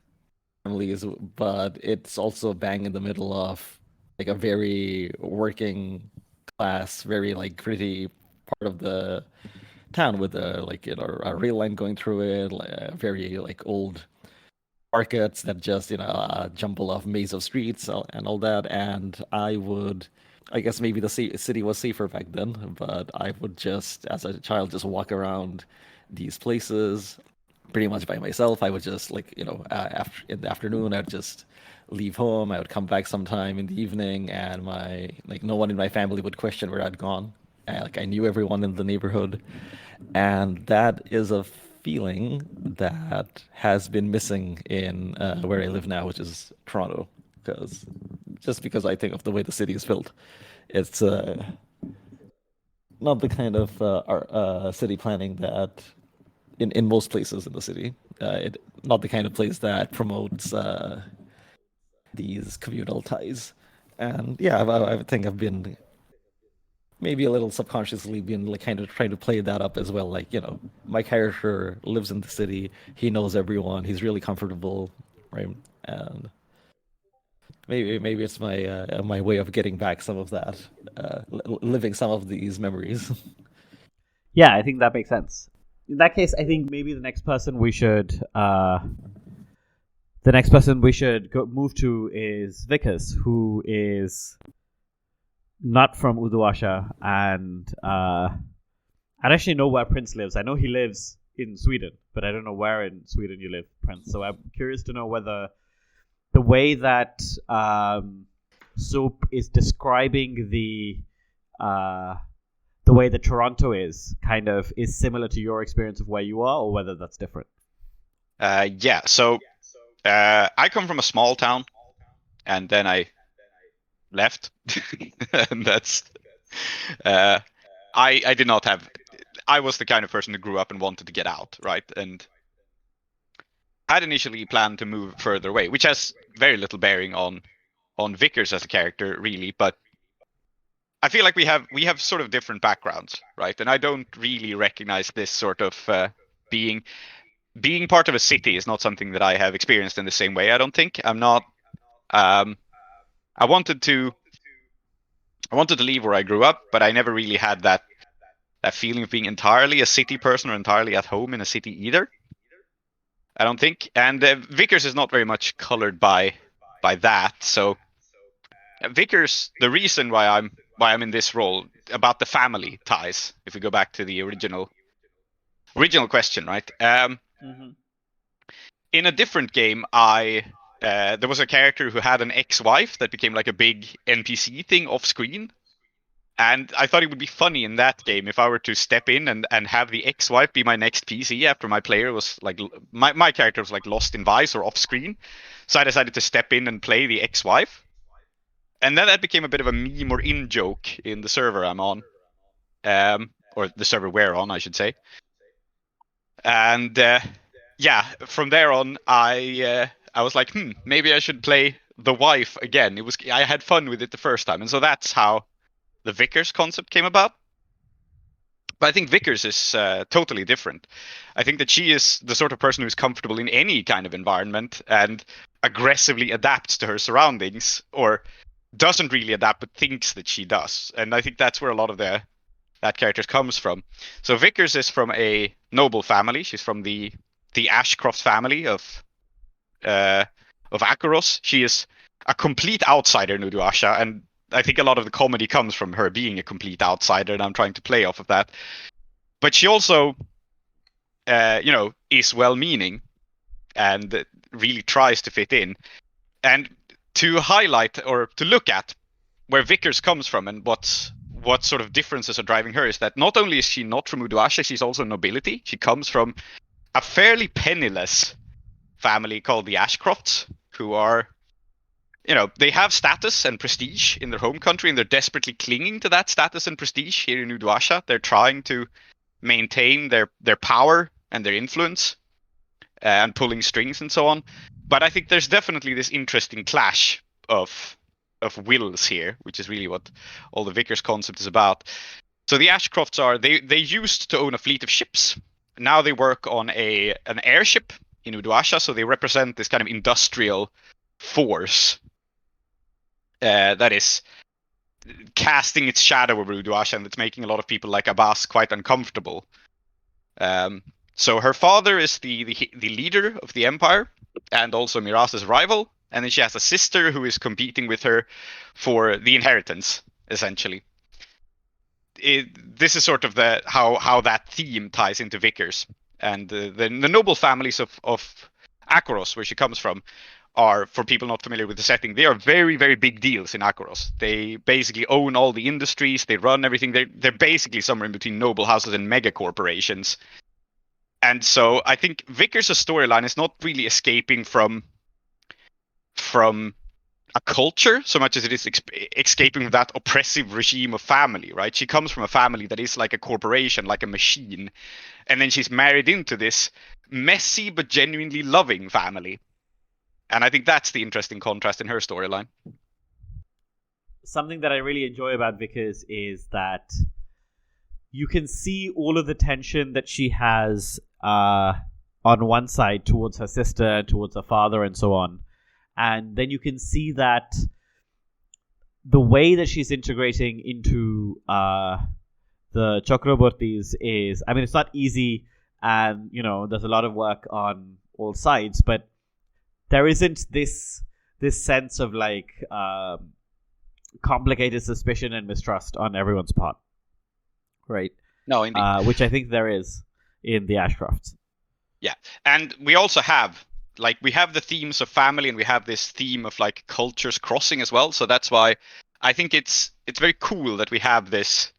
families, but it's also bang in the middle of like a very working class, very like gritty part of the town with a rail line going through it, like, very like old markets that just a jumble of maze of streets and all that. And I guess maybe the city was safer back then, but I would just, as a child, just walk around these places pretty much by myself. I would just after in the afternoon, I'd just leave home. I would come back sometime in the evening, and no one in my family would question where I'd gone. I knew everyone in the neighborhood, and that is a feeling that has been missing in where I live now, which is Toronto. Because I think of the way the city is built, it's not the kind of city planning that in most places in the city, not the kind of place that promotes these communal ties. And yeah, I think I've been maybe a little subconsciously been kind of trying to play that up as well. My character lives in the city, he knows everyone, he's really comfortable, right? And maybe it's my way of getting back some of that, living some of these memories. Yeah, I think that makes sense. In that case, I think maybe the next person we should move to is Vickers, who is not from Uduasha, and I don't actually know where Prince lives. I know he lives in Sweden, but I don't know where in Sweden you live, Prince. So I'm curious to know whether the way that Soup is describing the way that Toronto is similar to your experience of where you are, or whether that's different. Yeah. So I come from a small town, and then I left, and that's I did not have. I was the kind of person who grew up and wanted to get out, right? And had initially planned to move further away, which has very little bearing on Vickers as a character, really. But I feel like we have sort of different backgrounds, right? And I don't really recognize this sort of being part of a city is not something that I have experienced in the same way. I don't think I'm not. I wanted to leave where I grew up, but I never really had that feeling of being entirely a city person or entirely at home in a city either. I don't think. And Vickers is not very much colored by that. So Vickers, the reason why I'm in this role about the family ties, if we go back to the original question, right? In a different game, there was a character who had an ex-wife that became like a big NPC thing off screen. And I thought it would be funny in that game if I were to step in and have the ex-wife be my next PC after my player was like, my character was like lost in Vice or off screen. So I decided to step in and play the ex-wife. And then that became a bit of a meme or in-joke in the server I'm on. Or the server we're on, I should say. And yeah, from there on, I was like, maybe I should play the wife again. I had fun with it the first time. And so that's how the Vickers concept came about. But I think Vickers is totally different. I think that she is the sort of person who's comfortable in any kind of environment and aggressively adapts to her surroundings, or doesn't really adapt but thinks that she does. And I think that's where a lot of that character comes from. So Vickers is from a noble family. She's from the Ashcroft family of Akoros. She is a complete outsider in Uduasha, and I think a lot of the comedy comes from her being a complete outsider, and I'm trying to play off of that. But she also, is well-meaning and really tries to fit in. And to highlight or to look at where Vickers comes from and what sort of differences are driving her is that not only is she not from Uduasha, she's also nobility. She comes from a fairly penniless family called the Ashcrofts, who are, they have status and prestige in their home country, and they're desperately clinging to that status and prestige here in Uduasha. They're trying to maintain their power and their influence and pulling strings and so on. But I think there's definitely this interesting clash of wills here, which is really what all the Vickers concept is about. So the Ashcrofts they used to own a fleet of ships. Now they work on an airship in Uduasha, so they represent this kind of industrial force that is casting its shadow over Uduasha, and it's making a lot of people like Abbas quite uncomfortable. So her father is the leader of the empire, and also Miras's rival, and then she has a sister who is competing with her for the inheritance, essentially. This is sort of how that theme ties into Vickers. And the noble families of Akoros, where she comes from, are, for people not familiar with the setting, they are very, very big deals in Akoros. They basically own all the industries, they run everything. They're basically somewhere in between noble houses and mega corporations. And so I think Vickers' storyline is not really escaping from a culture so much as it is escaping that oppressive regime of family, right? She comes from a family that is like a corporation, like a machine. And then she's married into this messy but genuinely loving family. And I think that's the interesting contrast in her storyline. Something that I really enjoy about Vickers is that you can see all of the tension that she has on one side towards her sister, towards her father, and so on. And then you can see that the way that she's integrating into the Chakrabortis is, I mean, it's not easy, and, there's a lot of work on all sides, but there isn't this sense of like complicated suspicion and mistrust on everyone's part, right? No, indeed. Which I think there is. in the Ashcrofts. Yeah, and we also have we have the themes of family, and we have this theme of like cultures crossing as well. So that's why I think it's very cool that we have this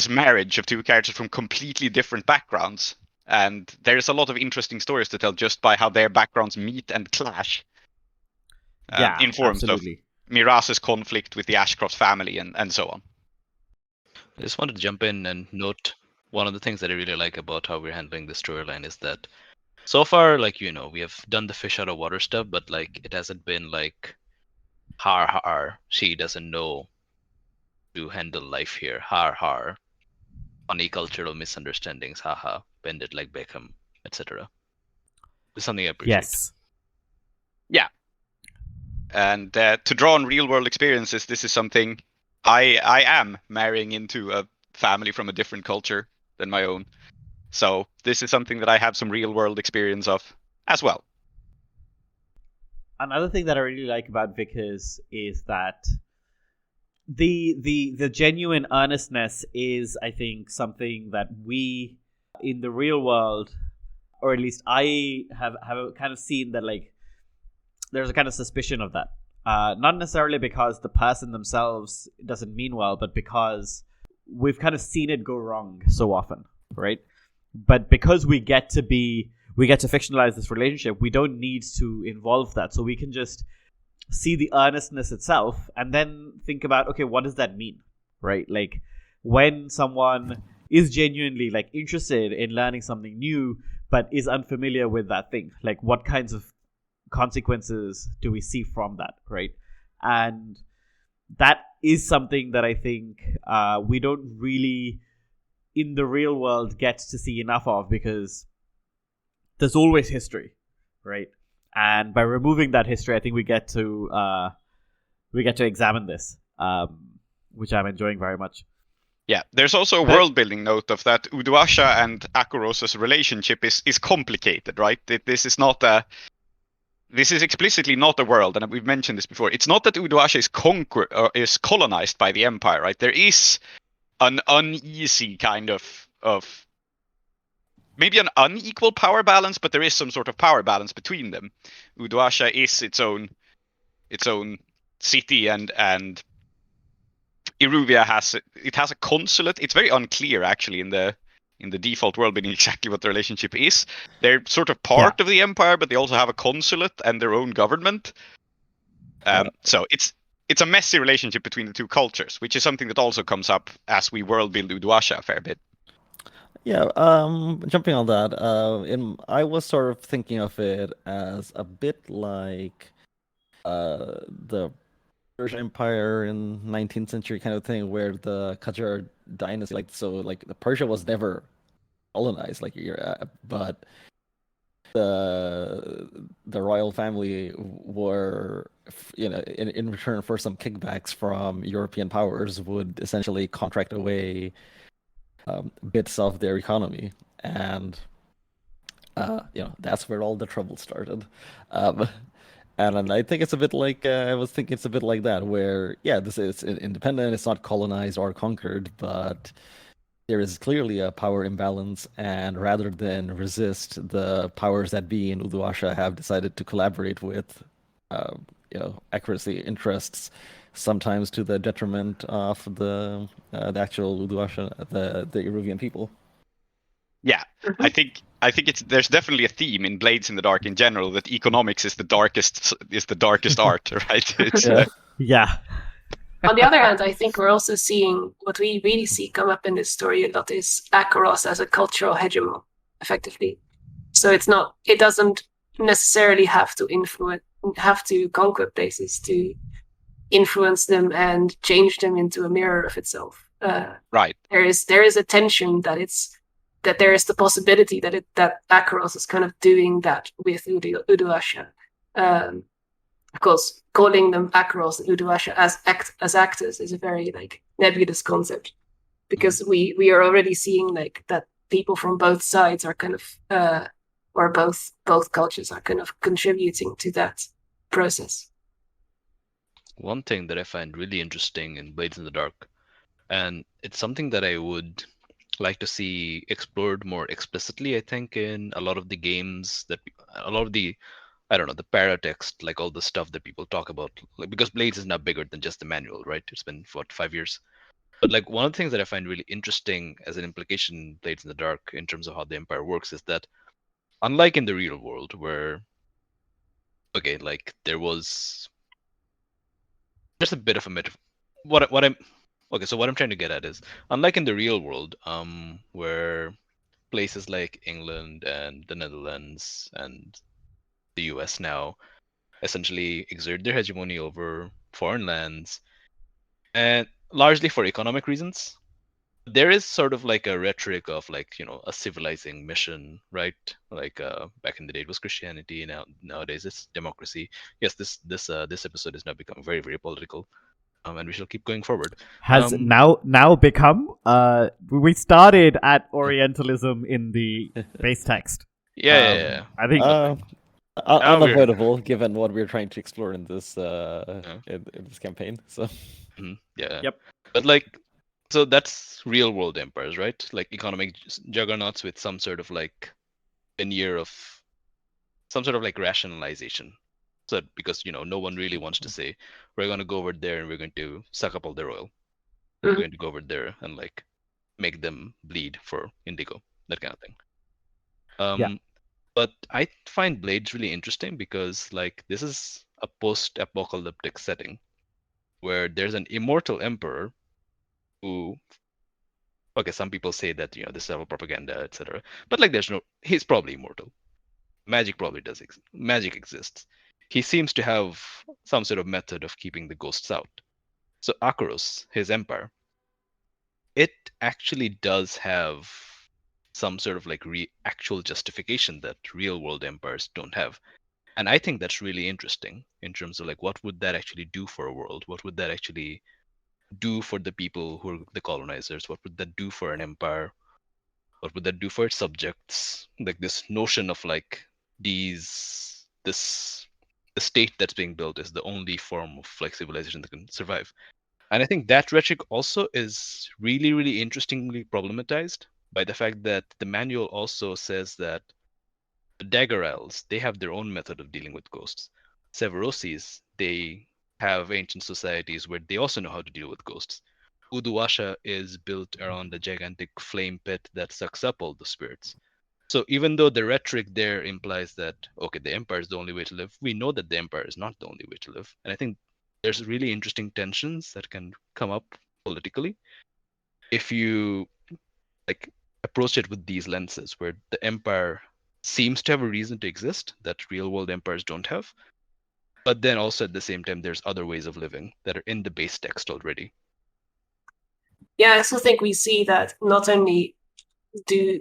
marriage of two characters from completely different backgrounds, and there's a lot of interesting stories to tell just by how their backgrounds meet and clash. Yeah, in forms absolutely. of Miras's conflict with the Ashcroft family and so on. I just wanted to jump in and note one of the things that I really like about how we're handling this storyline is that so far, like, you know, we have done the fish out of water stuff, but like it hasn't been like har, she doesn't know to handle life here. Har, funny cultural misunderstandings, haha, bend it like Beckham, etc. It's something I appreciate. Yes. Yeah. And to draw on real world experiences, this is something I am marrying into a family from a different culture than my own. So this is something that I have some real world experience of as well. Another thing that I really like about Vickers is that the genuine earnestness is, I think, something that we in the real world, or at least I have kind of seen that, like, there's a kind of suspicion of that. Not necessarily because the person themselves doesn't mean well, but because we've kind of seen it go wrong so often, right? But because we get to fictionalize this relationship, we don't need to involve that. So we can just see the earnestness itself and then think about, okay, what does that mean, right? Like, when someone is genuinely like interested in learning something new but is unfamiliar with that thing, like, what kinds of consequences do we see from that, right? And that is something that I think we don't really in the real world get to see enough of, because there's always history, right? And by removing that history, I think we get to examine this, which I'm enjoying very much. Yeah, there's also a world building note of that Uduasha and Akuros's relationship is complicated, right? This is explicitly not a world, and we've mentioned this before. It's not that Uduasha is colonized by the Empire, right? There is an uneasy kind of maybe an unequal power balance, but there is some sort of power balance between them. Uduasha is its own city, and Iruvia has a consulate. It's very unclear actually in the default world building exactly what the relationship is. They're sort of part of the empire, but they also have a consulate and their own government. So it's a messy relationship between the two cultures, which is something that also comes up as we world build Uduasha a fair bit. Yeah, jumping on that, I was sort of thinking of it as a bit like the Persian Empire in 19th century kind of thing, where the Qajar dynasty, the Persia was never colonized, but the royal family were, in return for some kickbacks from European powers, would essentially contract away bits of their economy, and that's where all the trouble started. And I think it's a bit like I was thinking it's a bit like that, where this is independent, it's not colonized or conquered, but there is clearly a power imbalance, and rather than resist, the powers that be in Uduasha have decided to collaborate with accuracy interests, sometimes to the detriment of the actual Uduasha, the Iruvian people. Yeah, I think there's definitely a theme in Blades in the Dark in general that economics is the darkest art, right? Yeah. On the other hand, I think we're also seeing what we really see come up in this story a lot is Akaros as a cultural hegemon, effectively. So it doesn't necessarily have to conquer places to influence them and change them into a mirror of itself. Right. There is a tension that there is the possibility that Akaros is kind of doing that with Uduasha. Of course, calling them Akaros and Uduasha as actors is a very nebulous concept, because we are already seeing that people from both sides are kind of or both cultures are kind of contributing to that process. One thing that I find really interesting in Blades in the Dark, and it's something that I would like to see explored more explicitly, I think, in a lot of the games a lot of the, I don't know, the paratext, like all the stuff that people talk about, like, because Blades is now bigger than just the manual, right? It's been, what, 5 years? But like one of the things that I find really interesting as an implication in Blades in the Dark in terms of how the Empire works is that unlike in the real world where, okay, like there's a bit of a metaphor. What I'm trying to get at is, unlike in the real world, where places like England and the Netherlands and the US now essentially exert their hegemony over foreign lands, and largely for economic reasons. There is sort of like a rhetoric of like, a civilizing mission, right? Like back in the day it was Christianity, nowadays it's democracy. Yes, this episode is now becoming very, very political. And we shall keep going forward. Has now become we started at Orientalism in the base text. Yeah. I think unavoidable given what we're trying to explore in this in this campaign. So yeah. Yep. But like, so that's real world empires, right? Like economic juggernauts with some sort of like veneer of some sort of like rationalization. So because no one really wants to say we're going to go over there and we're going to suck up all their oil. We're going to go over there and like make them bleed for indigo, that kind of thing. But I find Blades really interesting because like this is a post-apocalyptic setting where there's an immortal emperor who, okay, some people say that this is all propaganda, etc. But like he's probably immortal. Magic probably does exist. Magic exists. He seems to have some sort of method of keeping the ghosts out. So Akaros, his empire, it actually does have some sort of like actual justification that real world empires don't have. And I think that's really interesting in terms of like what would that actually do for a world? What would that actually do for the people who are the colonizers? What would that do for an empire? What would that do for its subjects? Like this notion of like the state that's being built is the only form of like civilization that can survive. And I think that rhetoric also is really, really interestingly problematized by the fact that the manual also says that the Daggerals, they have their own method of dealing with ghosts. Severosis, they have ancient societies where they also know how to deal with ghosts. Uduasha is built around a gigantic flame pit that sucks up all the spirits. So even though the rhetoric there implies that, okay, the Empire is the only way to live, we know that the Empire is not the only way to live. And I think there's really interesting tensions that can come up politically if you like approach it with these lenses, where the Empire seems to have a reason to exist that real world empires don't have. But then also at the same time, there's other ways of living that are in the base text already. Yeah, I also think we see that not only do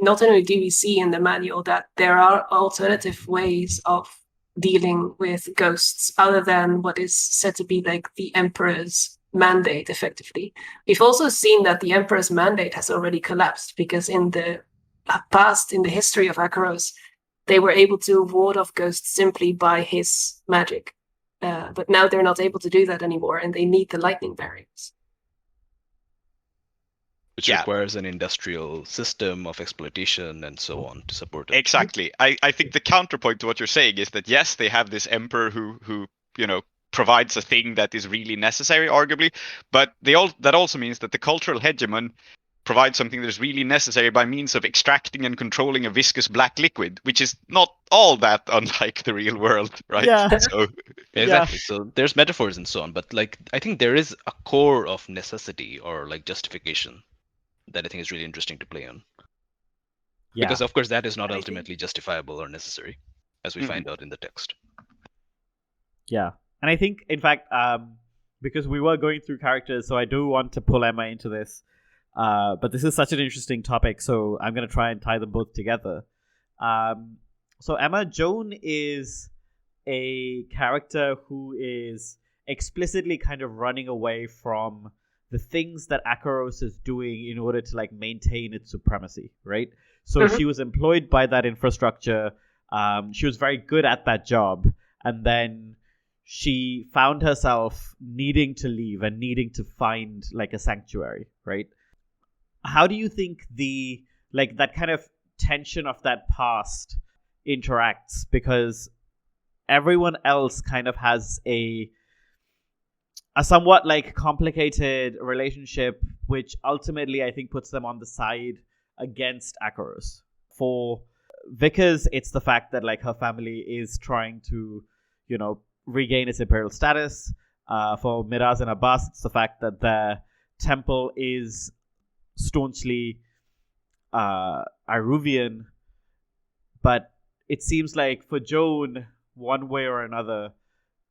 we see in the manual that there are alternative ways of dealing with ghosts other than what is said to be like the Emperor's mandate, effectively. We've also seen that the Emperor's mandate has already collapsed because in the past, in the history of Akaros, they were able to ward off ghosts simply by his magic. But now they're not able to do that anymore, and they need the lightning barriers. Which requires an industrial system of exploitation and so on to support it. Exactly. I think the counterpoint to what you're saying is that yes, they have this emperor who provides a thing that is really necessary, arguably, but that also means that the cultural hegemon provides something that is really necessary by means of extracting and controlling a viscous black liquid, which is not all that unlike the real world, right? Yeah. So, exactly. So there's metaphors and so on, but like I think there is a core of necessity or like justification that I think is really interesting to play on. Yeah. Because of course that is not ultimately justifiable or necessary, as we find out in the text. Yeah. And I think, in fact, because we were going through characters, so I do want to pull Emma into this. But this is such an interesting topic, so I'm going to try and tie them both together. So Emma, Joan is a character who is explicitly kind of running away from the things that Akaros is doing in order to like maintain its supremacy, right? So she was employed by that infrastructure. She was very good at that job, and then she found herself needing to leave and needing to find like a sanctuary, right? how do you think that kind of tension of that past interacts? Because everyone else kind of has a somewhat complicated relationship, which ultimately I think puts them on the side against Akaros. For Vickers, it's the fact that her family is trying to, regain its imperial status. For Miraz and Abbas, it's the fact that their temple is staunchly Iruvian. But it seems like for Joan, one way or another,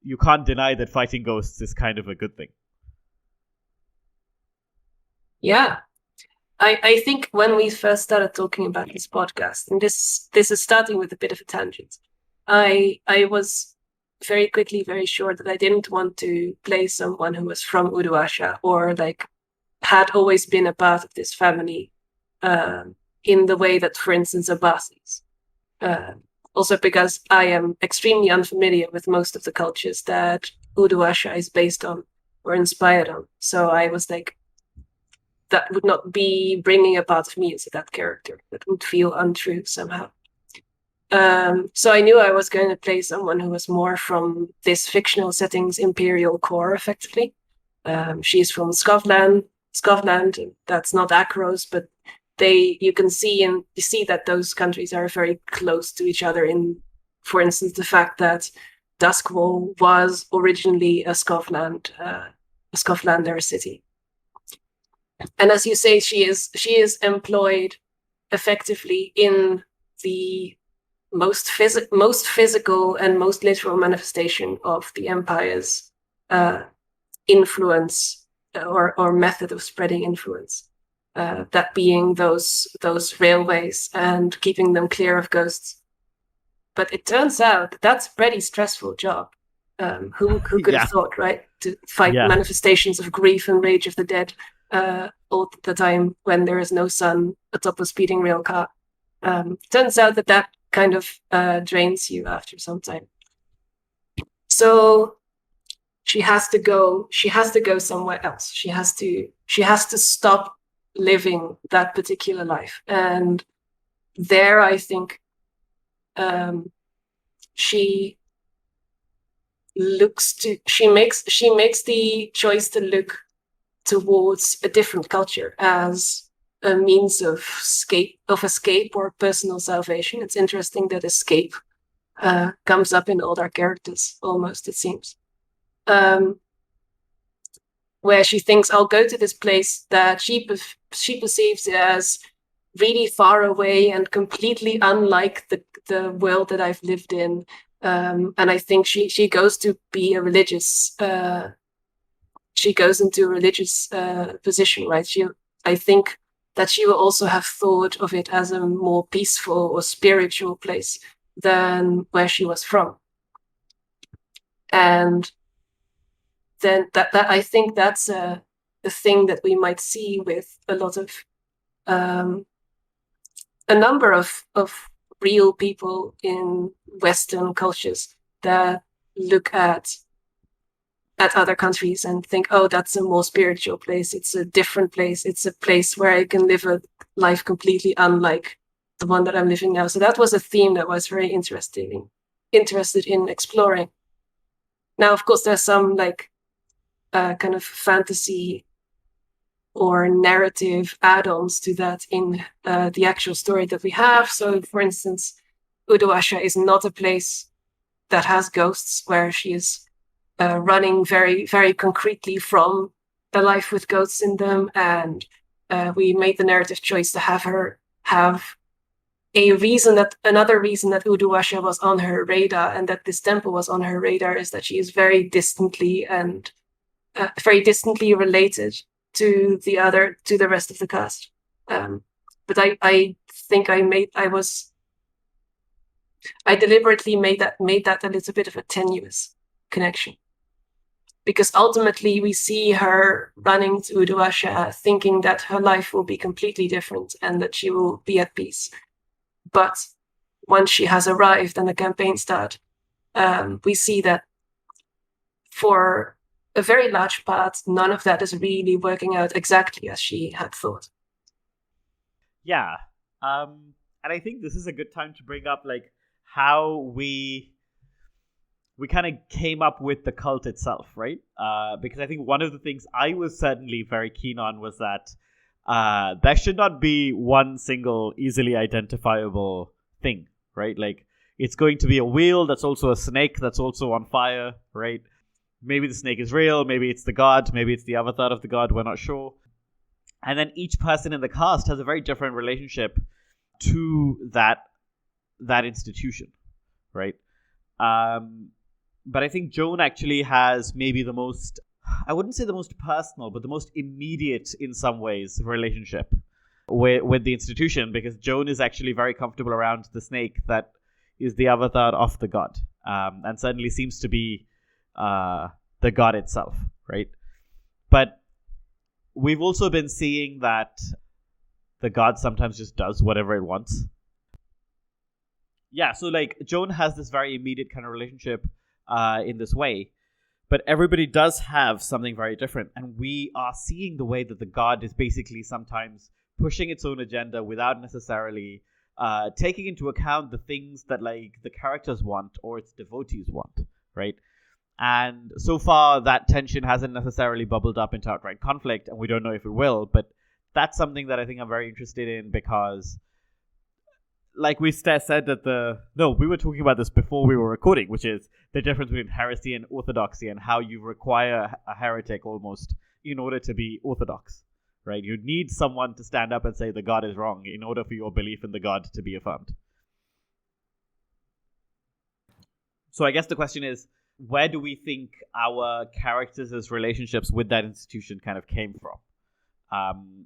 you can't deny that fighting ghosts is kind of a good thing. Yeah. I think when we first started talking about this podcast, and this is starting with a bit of a tangent, I was very quickly very sure that I didn't want to play someone who was from Uduasha or had always been a part of this family in the way that, for instance, Abbas is. Also because I am extremely unfamiliar with most of the cultures that Uduasha is based on or inspired on. So I was that would not be bringing a part of me into that character. That would feel untrue somehow. So I knew I was going to play someone who was more from this fictional setting's imperial core, effectively. She's from Scotland. That's not Akros, but you see that those countries are very close to each other in, for instance, the fact that Duskwall was originally a Scotlander city. And as you say, she is employed effectively in the most physical and most literal manifestation of the empire's influence or method of spreading influence. That being those railways and keeping them clear of ghosts. But it turns out that's a pretty stressful job. Who could have thought, right? To fight manifestations of grief and rage of the dead all the time when there is no sun atop a speeding rail car. Turns out that kind of drains you after some time. So she has to go somewhere else. She has to stop living that particular life. And there I think she makes the choice to look towards a different culture as a means of escape or personal salvation. It's interesting that escape comes up in all our characters, almost, it seems. Where she thinks, I'll go to this place that she perceives as really far away and completely unlike the world that I've lived in. And I think she goes to be a religious. She goes into a religious position, right? I think that she will also have thought of it as a more peaceful or spiritual place than where she was from. And then that I think that's a thing that we might see with a lot of a number of real people in Western cultures that look at other countries and think, oh, that's a more spiritual place. It's a different place. It's a place where I can live a life completely unlike the one that I'm living now. So that was a theme that I was very interested in exploring. Now, of course, there's some kind of fantasy or narrative add-ons to that in the actual story that we have. So, for instance, Uduasha is not a place that has ghosts, where she is running very, very concretely from the life with ghosts in them. And we made the narrative choice to have her have another reason that Uduasha was on her radar and that this temple was on her radar is that she is very distantly related to the rest of the cast. But I think I deliberately made that a little bit of a tenuous connection, because ultimately we see her running to Uduasha thinking that her life will be completely different and that she will be at peace. But once she has arrived and the campaign starts, we see that for a very large part, none of that is really working out exactly as she had thought. Yeah. And I think this is a good time to bring up like how we kind of came up with the cult itself, right? Because I think one of the things I was certainly very keen on was that there should not be one single easily identifiable thing, right? Like it's going to be a wheel that's also a snake that's also on fire, right? Maybe the snake is real, maybe it's the god, maybe it's the avatar of the god, we're not sure. And then each person in the cast has a very different relationship to that institution, right? But I think Joan actually has maybe the most, I wouldn't say the most personal, but the most immediate in some ways relationship with the institution, because Joan is actually very comfortable around the snake that is the avatar of the god, and certainly seems to be the god itself, right? But we've also been seeing that the god sometimes just does whatever it wants. Yeah, so like Joan has this very immediate kind of relationship in this way, but everybody does have something very different, and we are seeing the way that the god is basically sometimes pushing its own agenda without necessarily taking into account the things that like the characters want or its devotees want, right? And so far that tension hasn't necessarily bubbled up into outright conflict, and we don't know if it will, but that's something that I think I'm very interested in, because like we said that we were talking about this before we were recording, which is the difference between heresy and orthodoxy, and how you require a heretic almost in order to be orthodox, right? You need someone to stand up and say the god is wrong in order for your belief in the god to be affirmed. So I guess the question is, where do we think our characters' relationships with that institution kind of came from?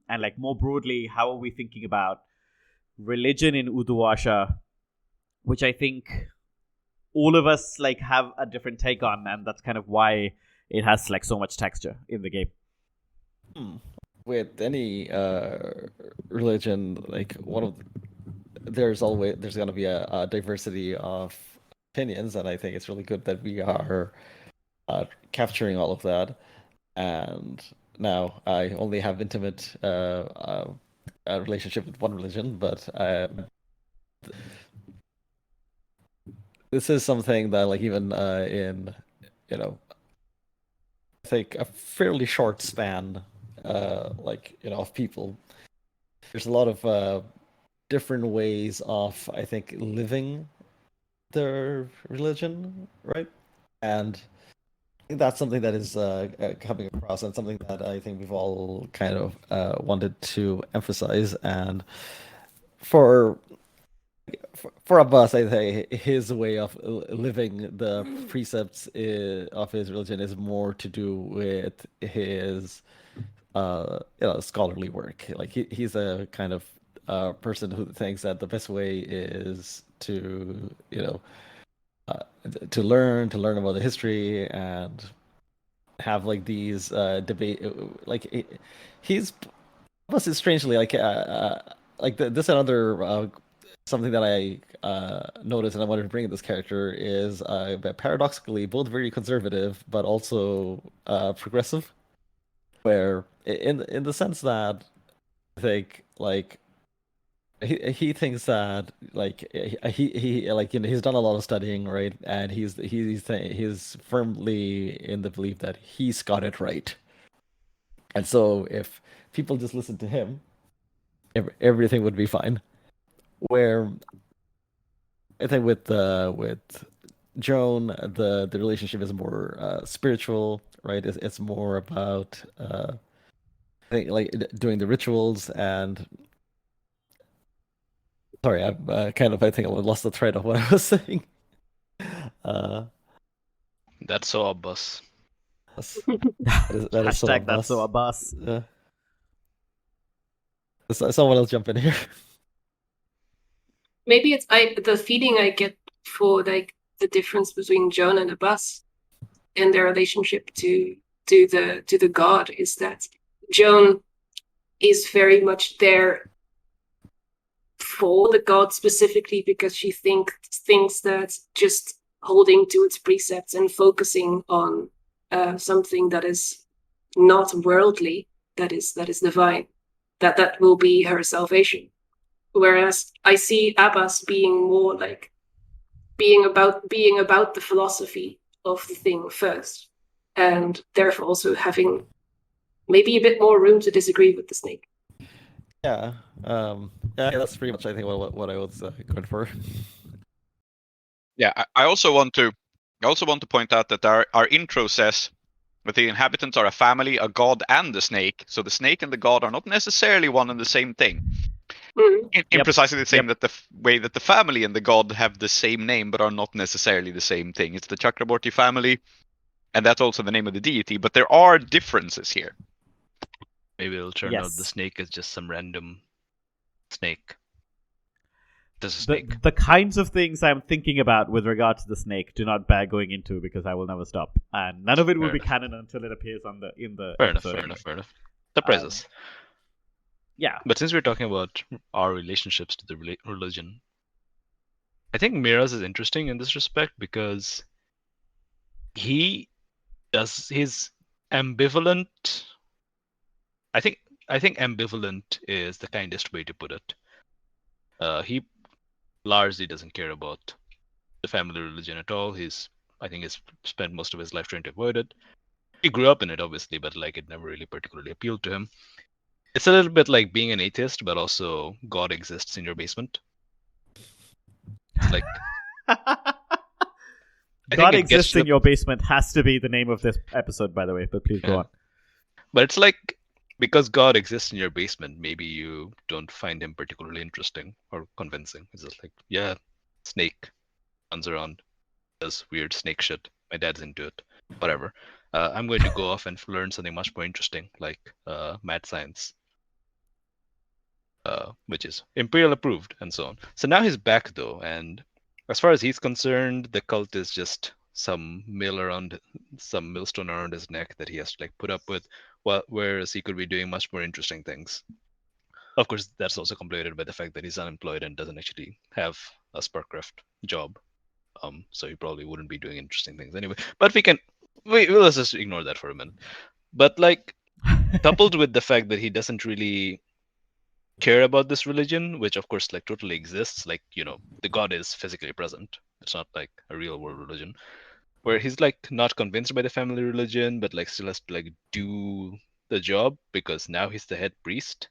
And like more broadly, how are we thinking about religion in Uduasha, which I think all of us like have a different take on, and that's kind of why it has like so much texture in the game. With any religion, like there's going to be a diversity of opinions, and I think it's really good that we are capturing all of that. And now I only have intimate a relationship with one religion, but this is something that like even in I think a fairly short span of people, there's a lot of different ways of I think living their religion, right? And I think that's something that is coming across, and something that I think we've all kind of wanted to emphasize. And for Abbas, I think his way of living the precepts of his religion is more to do with his scholarly work. Like he's a kind of person who thinks that the best way is to to learn about the history and have like these debate. Like he's Abbas is strangely like this another something that I noticed, and I wanted to bring in this character is paradoxically both very conservative but also progressive, where in the sense that I think like he thinks that like he like he's done a lot of studying, right? And he's firmly in the belief that he's got it right. And so if people just listen to him, everything would be fine. Where I think with Joan, the relationship is more spiritual, right? It's more about I think like doing the rituals. And sorry, I think I lost the thread of what I was saying. That's so Abbas. That is so Hashtag Abbas. that's so Abbas. Someone else jump in here. Maybe it's the feeling I get for like the difference between Joan and Abbas and their relationship to the god is that Joan is very much there for the god specifically because she thinks that just holding to its precepts and focusing on something that is not worldly, that is divine, that will be her salvation. Whereas I see Abbas being more like being about the philosophy of the thing first, and therefore also having maybe a bit more room to disagree with the snake. Yeah, that's pretty much I think what I was going for. Yeah, I also want to point out that our intro says that the inhabitants are a family, a god, and the snake. So the snake and the god are not necessarily one and the same thing. In precisely the same that the way that the family and the god have the same name but are not necessarily the same thing. It's the Chakraborty family, and that's also the name of the deity. But there are differences here. Maybe it'll turn out the snake is just some random snake. There's a snake. The kinds of things I'm thinking about with regard to the snake do not bear going into because I will never stop, and none of it will be canon until it appears in the. Fair enough. Surprise us. Yeah. But since we're talking about our relationships to the religion, I think Miraz is interesting in this respect because he's ambivalent. I think ambivalent is the kindest way to put it. He largely doesn't care about the family religion at all. I think he's spent most of his life trying to avoid it. He grew up in it, obviously, but like it never really particularly appealed to him. It's a little bit like being an atheist, but also God exists in your basement. It's like God exists in your basement has to be the name of this episode, by the way. But please go on. But it's like because God exists in your basement, maybe you don't find him particularly interesting or convincing. It's just like, yeah, snake runs around, does weird snake shit. My dad's into it. Whatever. I'm going to go off and learn something much more interesting, like mad science, which is Imperial approved and so on. So now he's back though, and as far as he's concerned, the cult is just some millstone around his neck that he has to like put up with, whereas he could be doing much more interesting things. Of course, that's also complicated by the fact that he's unemployed and doesn't actually have a Sparkcraft job. So he probably wouldn't be doing interesting things anyway. But let's just ignore that for a minute. But like, coupled with the fact that he doesn't really care about this religion, which of course like totally exists, like, you know, the god is physically present. It's not like a real world religion. Where he's like not convinced by the family religion, but like still has to like do the job because now he's the head priest.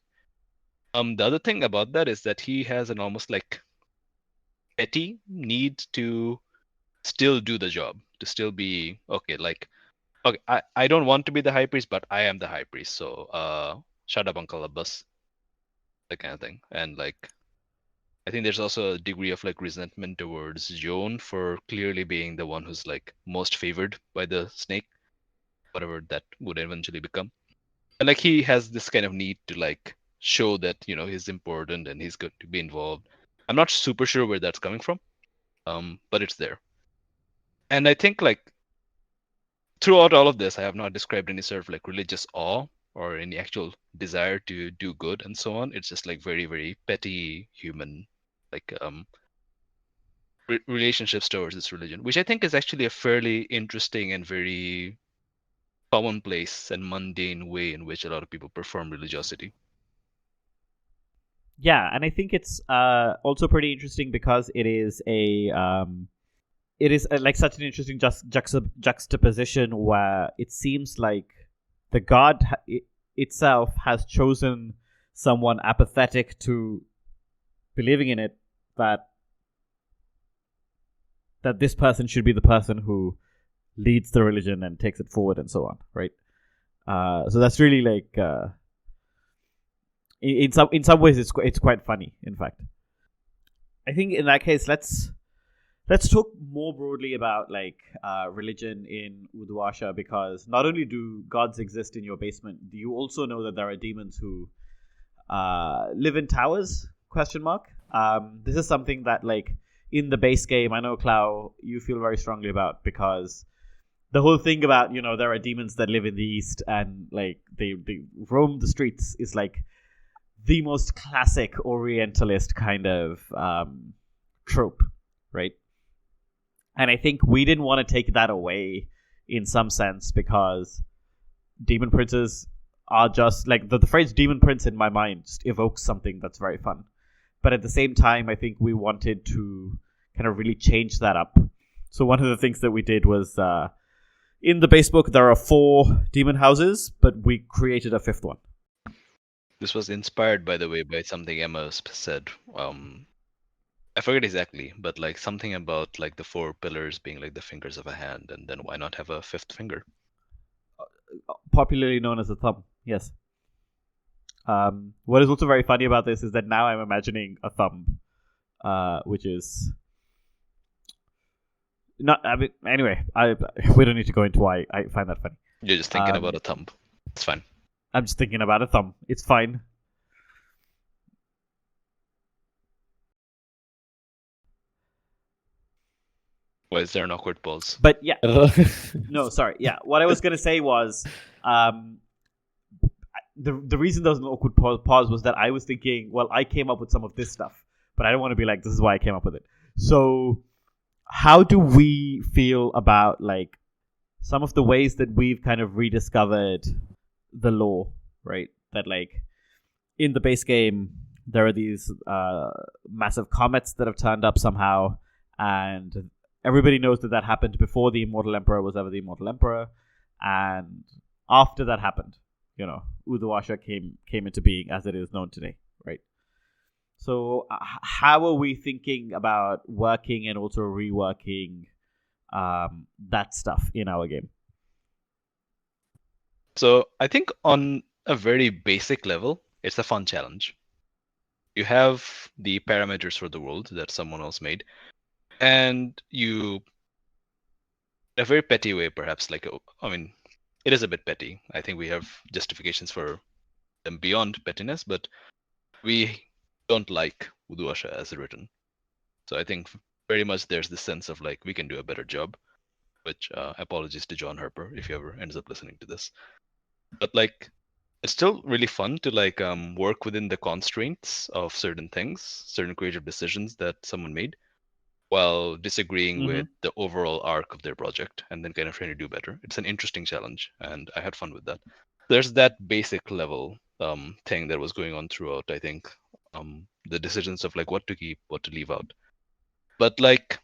The other thing about that is that he has an almost like petty need to still do the job, to still be okay. Like, okay, I don't want to be the high priest, but I am the high priest. So, shut up, Uncle Abbas, that kind of thing. And like, I think there's also a degree of like resentment towards Joan for clearly being the one who's like most favored by the snake, whatever that would eventually become. And like he has this kind of need to like show that, you know, he's important and he's going to be involved. I'm not super sure where that's coming from, but it's there. And I think like throughout all of this, I have not described any sort of like religious awe or any actual desire to do good and so on. It's just like very, very petty human like relationships towards this religion, which I think is actually a fairly interesting and very commonplace and mundane way in which a lot of people perform religiosity. Yeah, and I think it's also pretty interesting because it is like such an interesting juxtaposition where it seems like the god itself has chosen someone apathetic to believing in it, that this person should be the person who leads the religion and takes it forward and so on, right? So that's really like in some ways it's quite funny. In fact, I think in that case let's talk more broadly about like religion in Uduasha, because not only do gods exist in your basement, do you also know that there are demons who live in towers? ? This is something that like in the base game, I know, Klow, you feel very strongly about, because the whole thing about, you know, there are demons that live in the east and like they roam the streets is like the most classic Orientalist kind of trope, right? And I think we didn't want to take that away in some sense, because demon princes are just like the phrase demon prince in my mind just evokes something that's very fun. but at the same time, I think we wanted to kind of really change that up. So one of the things that we did was in the base book there are 4 demon houses, but we created a 5th one. This was inspired, by the way, by something Emma said. I forget exactly, but like something about like the 4 pillars being like the fingers of a hand, and then why not have a 5th finger? Popularly known as a thumb, yes. What is also very funny about this is that now I'm imagining a thumb, which is not. I mean, anyway, we don't need to go into why I find that funny. You're just thinking about a thumb. It's fine. I'm just thinking about a thumb. It's fine. Why is there an awkward pause? But yeah, no, sorry. Yeah, what I was gonna say was, the reason there was an awkward pause was that I was thinking, well, I came up with some of this stuff, but I don't want to be like, this is why I came up with it. So, how do we feel about like some of the ways that we've kind of rediscovered the lore, right? That like in the base game there are these massive comets that have turned up somehow, and everybody knows that happened before the Immortal Emperor was ever the Immortal Emperor, and after that happened, Uduasha came into being as it is known today, right? So how are we thinking about working and also reworking that stuff in our game? So I think on a very basic level, it's a fun challenge. You have the parameters for the world that someone else made, and you, in a very petty way, perhaps, it is a bit petty. I think we have justifications for them beyond pettiness, but we don't like Uduasha as written. So I think very much there's this sense of like we can do a better job, which apologies to John Harper if he ever ends up listening to this. But like it's still really fun to like work within the constraints of certain things, certain creative decisions that someone made, while disagreeing with the overall arc of their project and then kind of trying to do better. It's an interesting challenge, and I had fun with that. There's that basic level thing that was going on throughout, I think, the decisions of like what to keep, what to leave out. But like,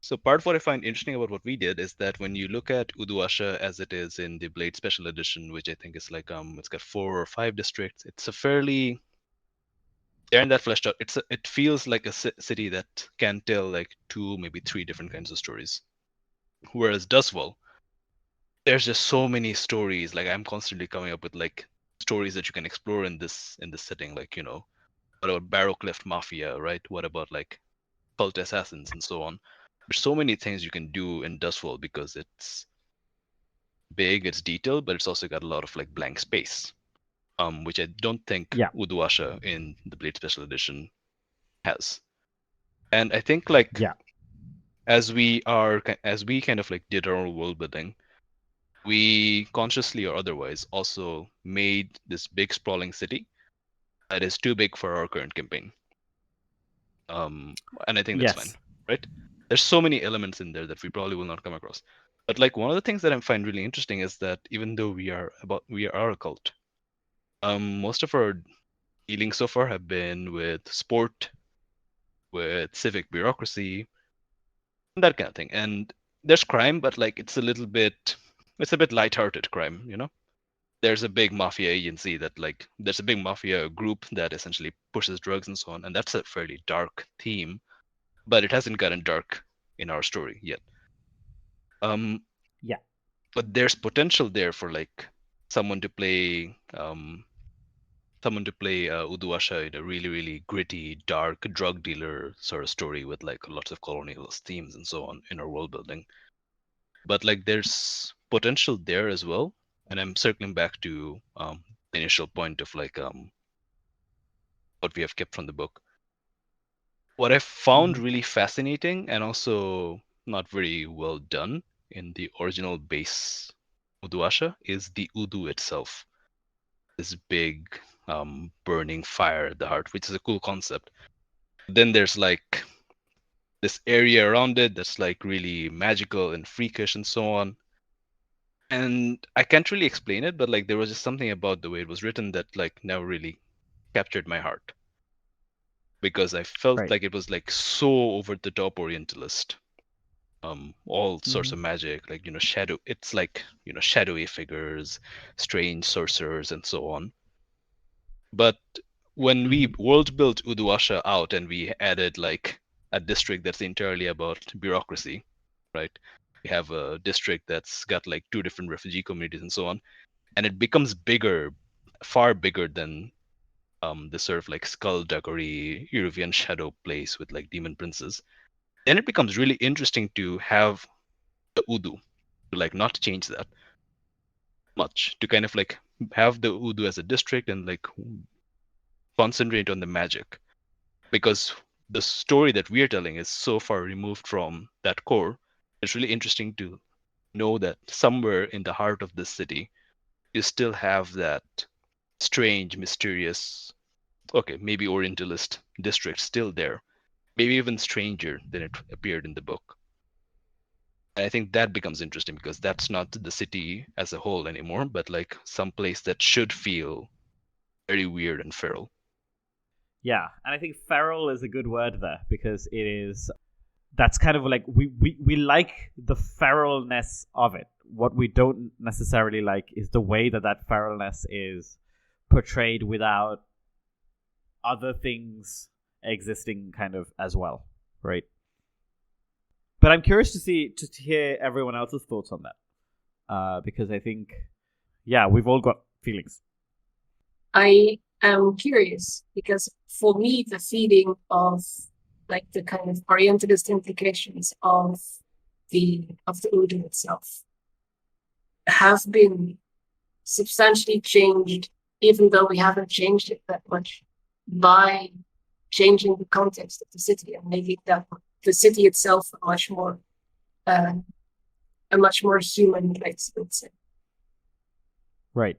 so part of what I find interesting about what we did is that when you look at Uduasha as it is in the Blade Special Edition, which I think is like it's got 4 or 5 districts, it's a fairly they're in that fleshed out. It feels like a city that can tell like 2, maybe 3 different kinds of stories. Whereas Duswell, there's just so many stories. Like I'm constantly coming up with like stories that you can explore in this setting. Like what about Barrowcliff Mafia, right? What about like cult assassins and so on? There's so many things you can do in Duswell because it's big, it's detailed, but it's also got a lot of like blank space. Which I don't think Uduasha in the Blade Special Edition has. And I think like as we kind of like did our own world building, we consciously or otherwise also made this big sprawling city that is too big for our current campaign. And I think that's fine, right? There's so many elements in there that we probably will not come across. But like one of the things that I find really interesting is that even though we are a cult, most of our dealings so far have been with sport, with civic bureaucracy, that kind of thing. And there's crime, but like it's a bit lighthearted crime, There's a big mafia agency there's a big mafia group that essentially pushes drugs and so on, and that's a fairly dark theme, but it hasn't gotten dark in our story yet. But there's potential there for like someone to play Uduasha in a really, really gritty, dark drug dealer sort of story with like lots of colonialist themes and so on in our world building. But like there's potential there as well. And I'm circling back to the initial point of like what we have kept from the book. What I found really fascinating and also not very well done in the original base Uduasha is the Udu itself. This big burning fire at the heart, which is a cool concept. Then there's like this area around it that's like really magical and freakish and so on. And I can't really explain it, but like there was just something about the way it was written that like never really captured my heart. because I felt Right. like it was like so over the top Orientalist. All sorts Mhm. of magic, like shadow. It's like shadowy figures, strange sorcerers, and so on. But when we world built Uduasha out and we added like a district that's entirely about bureaucracy, right? We have a district that's got like 2 different refugee communities and so on, and it becomes bigger, far bigger than the sort of like skullduggery Iruvian shadow place with like demon princes. Then it becomes really interesting to have the Udu, to like not change that much, to kind of like have the Udu as a district and like concentrate on the magic, because the story that we are telling is so far removed from that core. It's really interesting to know that somewhere in the heart of this city, you still have that strange, mysterious, okay, maybe Orientalist district still there, maybe even stranger than it appeared in the book. And I think that becomes interesting because that's not the city as a whole anymore, but like some place that should feel very weird and feral. Yeah, and I think feral is a good word there because it is. That's kind of like we like the feralness of it. What we don't necessarily like is the way that feralness is portrayed without other things existing kind of as well, right? But I'm curious to hear everyone else's thoughts on that, because I think, yeah, we've all got feelings. I am curious because for me, the feeling of like the kind of Orientalist implications of the Urdu itself have been substantially changed, even though we haven't changed it that much, by changing the context of the city and making that the city itself a much more human place, I would say. Right.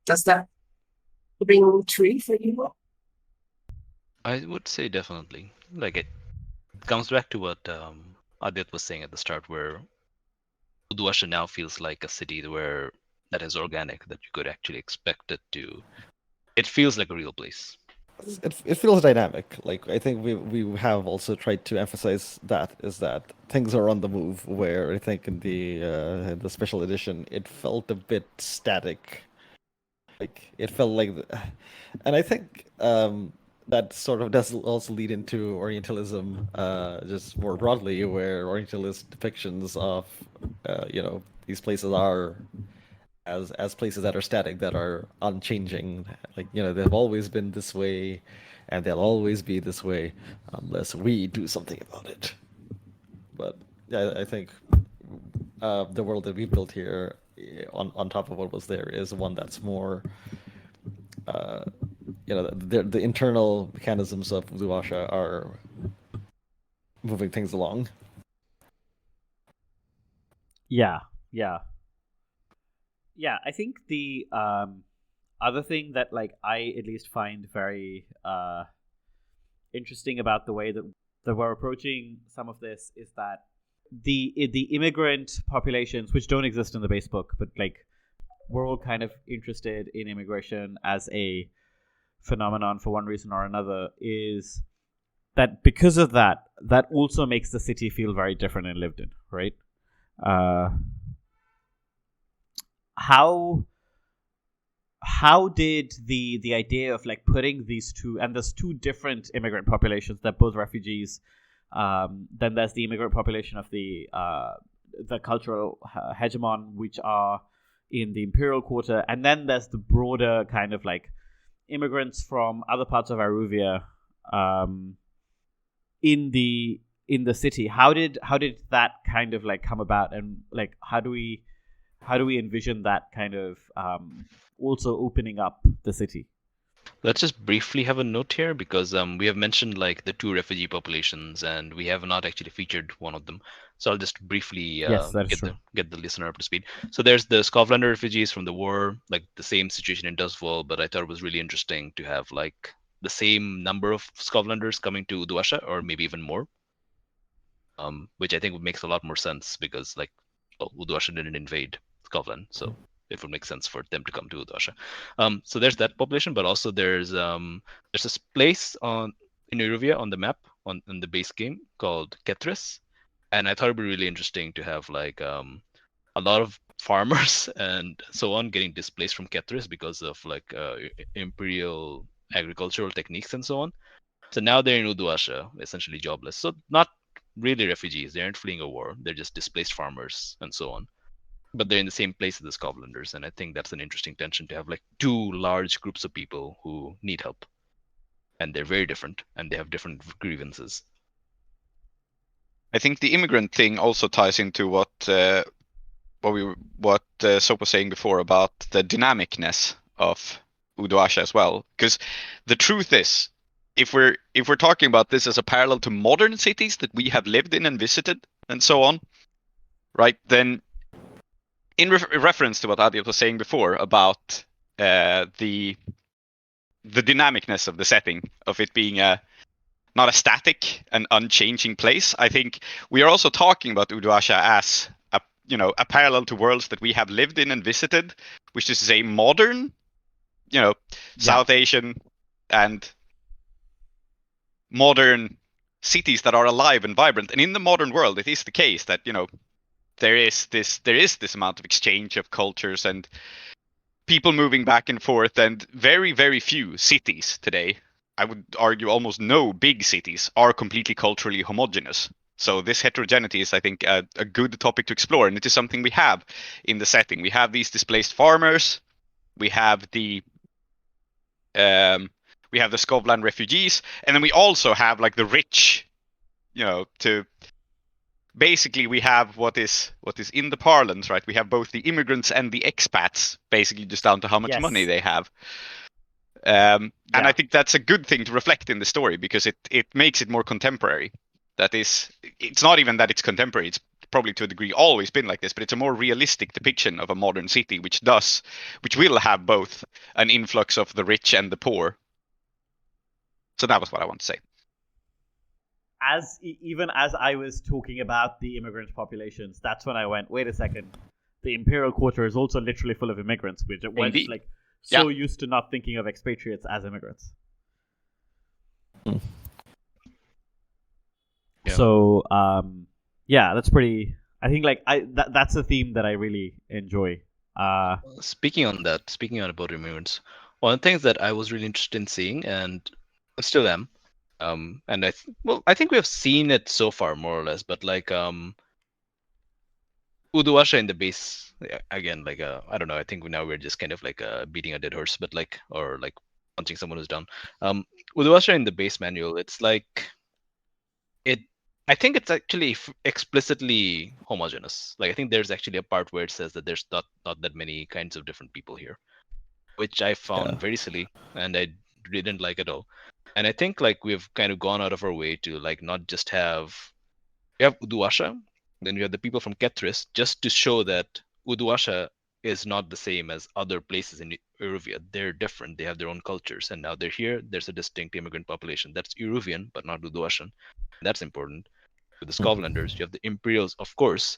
Does that ring true for you? I would say definitely. Like it comes back to what Aadiyat was saying at the start, where Uduasha now feels like a city where that is organic, that you could actually expect it to. It feels like a real place. It feels dynamic. Like I think we have also tried to emphasize that is that things are on the move. Where I think in the special edition it felt a bit static. Like it felt like, and I think that sort of does also lead into Orientalism, just more broadly, where Orientalist depictions of these places are as places that are static, that are unchanging. Like they've always been this way, and they'll always be this way unless we do something about it. But yeah, I think the world that we built here, on top of what was there, is one that's more. The internal mechanisms of Luasha are moving things along. Yeah. I think the other thing that like I at least find very interesting about the way that we're approaching some of this is that the immigrant populations, which don't exist in the base book, but like we're all kind of interested in immigration as a phenomenon for one reason or another, is that because of that also makes the city feel very different and lived in, right? How did the idea of like putting these two, and there's two different immigrant populations, they're both refugees, then there's the immigrant population of the cultural hegemon, which are in the imperial quarter, and then there's the broader kind of like immigrants from other parts of Iruvia in the city. How did that kind of like come about, and like how do we envision that kind of also opening up the city? Let's just briefly have a note here because we have mentioned like the 2 refugee populations and we have not actually featured one of them. So I'll just briefly Yes, that is true. get the listener up to speed. So there's the Skovlander refugees from the war, like the same situation in Dustfall, but I thought it was really interesting to have like the same number of Skovlanders coming to Uduasha, or maybe even more. Which I think makes a lot more sense because like Uduasha didn't invade Skovland, so it would make sense for them to come to Uduasha. So there's that population, but also there's this place in Iruvia on the map on the base game called Kethris, and I thought it'd be really interesting to have like a lot of farmers and so on getting displaced from Kethris because of like imperial agricultural techniques and so on. So now they're in Uduasha, essentially jobless. So not really refugees. They aren't fleeing a war. They're just displaced farmers and so on. But they're in the same place as the Scotlanders, and I think that's an interesting tension to have like two large groups of people who need help, and they're very different, and they have different grievances. I think the immigrant thing also ties into what Soap was saying before about the dynamicness of Uduasha as well. Because the truth is, if we're talking about this as a parallel to modern cities that we have lived in and visited and so on, right? Then, in reference to what Aadiyat was saying before about the dynamicness of the setting, of it being not a static and unchanging place, I think we are also talking about Uduasha as a parallel to worlds that we have lived in and visited, which is to say modern, South Asian and modern cities that are alive and vibrant. And in the modern world, it is the case that there is this amount of exchange of cultures and people moving back and forth, and very, very few cities today, I would argue almost no big cities, are completely culturally homogeneous. So this heterogeneity is, I think, a good topic to explore, and it is something we have in the setting. We have these displaced farmers, we have the Skovland refugees, and then we also have like the rich, basically we have what is in the parlance, right? We have both the immigrants and the expats, basically just down to how much money they have. And I think that's a good thing to reflect in the story, because it makes it more contemporary. That is, it's not even that it's contemporary, it's probably to a degree always been like this, but it's a more realistic depiction of a modern city, which will have both an influx of the rich and the poor. So that was what I want to say. Even as I was talking about the immigrant populations, that's when I went, wait a second, the Imperial Quarter is also literally full of immigrants. We're just like so used to not thinking of expatriates as immigrants. Yeah. So that's pretty. I think that's a theme that I really enjoy. Speaking on about immigrants, one of the things that I was really interested in seeing, and still am, and I think we have seen it so far more or less, but like Uduasha in the base again, like I don't know, I think now we're just kind of like beating a dead horse, but or punching someone who's down. Uduasha in the base manual, it's like I think it's actually explicitly homogeneous. Like I think there's actually a part where it says that there's not that many kinds of different people here, which I found very silly and I didn't like at all. And I think like we've kind of gone out of our way to like not just have Uduasha, then we have the people from Kethris, just to show that Uduasha is not the same as other places in Iruvia. They're different. They have their own cultures, and now they're here. There's a distinct immigrant population. That's Iruvian, but not Uduashan. That's important. With the Scotlanders, you have the Imperials, of course,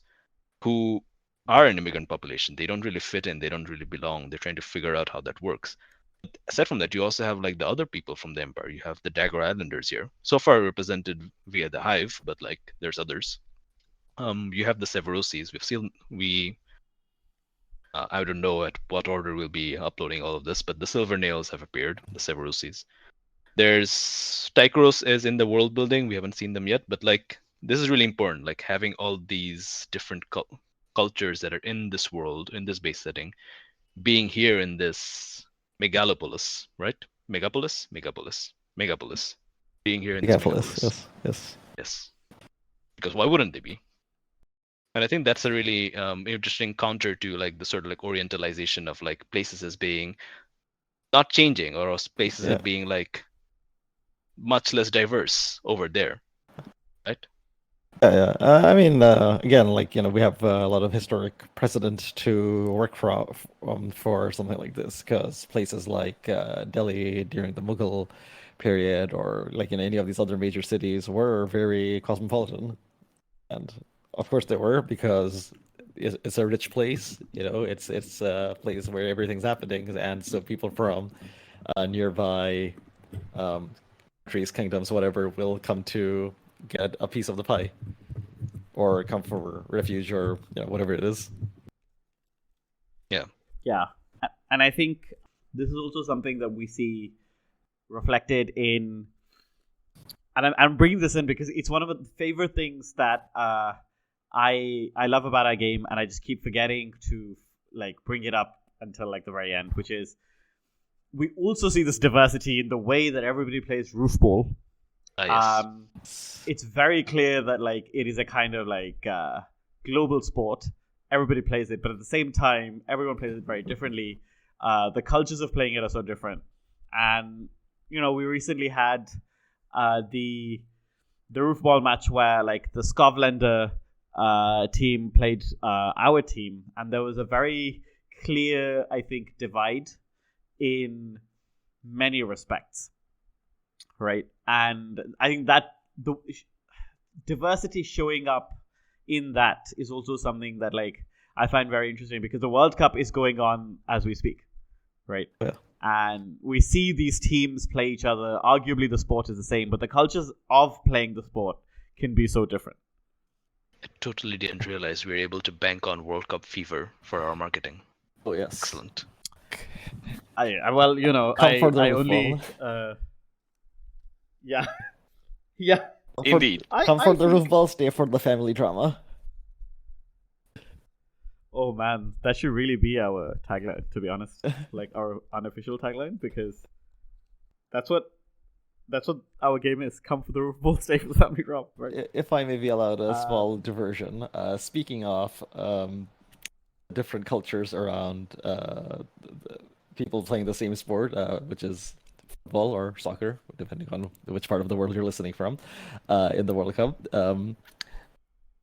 who are an immigrant population. They don't really fit in. They don't really belong. They're trying to figure out how that works. But aside from that, you also have like the other people from the Empire. You have the Dagger Islanders here, so far represented via the Hive, but like there's others. You have the Severosis. I don't know at what order we'll be uploading all of this, but the Silver Nails have appeared, the Severosis. There's Tychros is in the world building. We haven't seen them yet, but like this is really important. Like having all these different cultures that are in this world, in this base setting, being here in this megalopolis, right? Megapolis. Being here in this megapolis. Yes. Because why wouldn't they be? And I think that's a really interesting counter to like the sort of like orientalization of like places as being not changing, or places as being like much less diverse over there, right? I mean, again, like we have a lot of historic precedent to work for something like this, because places like Delhi during the Mughal period, or like in any of these other major cities, were very cosmopolitan, and of course they were, because it's a rich place. It's a place where everything's happening, and so people from nearby countries, kingdoms, whatever, will come to get a piece of the pie, or come for refuge, or whatever it is. Yeah, and I think this is also something that we see reflected in, and I'm bringing this in because it's one of the favorite things that I love about our game, and I just keep forgetting to like bring it up until like the very end, which is we also see this diversity in the way that everybody plays roofball. Yes. It's very clear that like it is a kind of like global sport. Everybody plays it, but at the same time, everyone plays it very differently. The cultures of playing it are so different, and we recently had the roofball match where like the Skovlander team played our team, and there was a very clear, I think, divide in many respects, right? And I think that the diversity showing up in that is also something that like I find very interesting, because the World Cup is going on as we speak, right? Yeah. And we see these teams play each other. Arguably the sport is the same, but the cultures of playing the sport can be so different. I totally didn't realize we were able to bank on World Cup fever for our marketing. Oh yes. Excellent. Well, Come for the I roofball. only yeah. Yeah. Indeed. Come for the think... roofball, stay for the family drama. Oh man, that should really be our tagline, to be honest. Like our unofficial tagline, because that's what our game is. Come for the roofball, stay for the family drama, right? If I may be allowed a small diversion, speaking of different cultures around people playing the same sport, which is football or soccer, depending on which part of the world you're listening from, in the World Cup.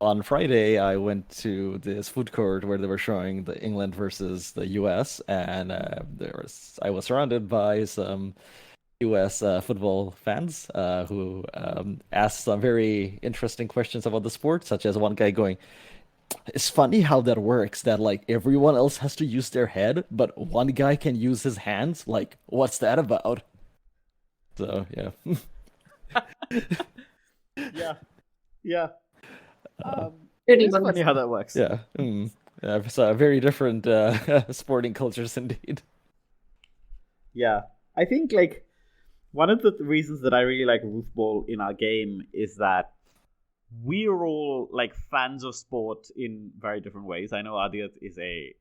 On Friday, I went to this food court where they were showing the England versus the US, and I was surrounded by some US football fans who asked some very interesting questions about the sport, such as one guy going, "It's funny how that works, that like everyone else has to use their head, but one guy can use his hands. Like, what's that about?" So, yeah. Yeah. Really It's funny how that works. Yeah. So very different sporting cultures indeed. Yeah. I think like one of the reasons that I really like roofball in our game is that we are all like fans of sport in very different ways. I know Aadiyat is a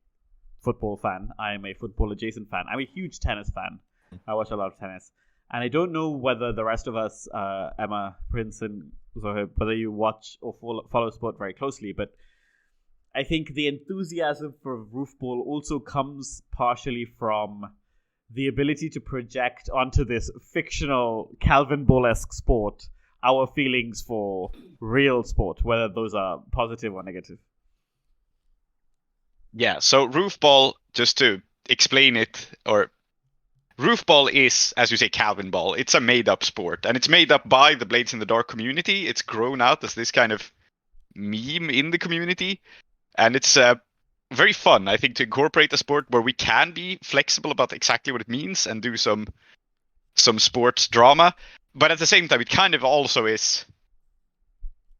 football fan. I am a football adjacent fan. I'm a huge tennis fan. I watch a lot of tennis. And I don't know whether the rest of us, Emma, Prince, and Zoheb, whether you watch or follow sport very closely, but I think the enthusiasm for roofball also comes partially from the ability to project onto this fictional Calvin Ball-esque sport our feelings for real sport, whether those are positive or negative. Yeah, so roofball, just to explain it, or roofball is, as you say, Calvin ball. It's a made-up sport, and it's made up by the Blades in the Dark community. It's grown out as this kind of meme in the community, and it's very fun, I think, to incorporate a sport where we can be flexible about exactly what it means and do some sports drama, but at the same time, it kind of also is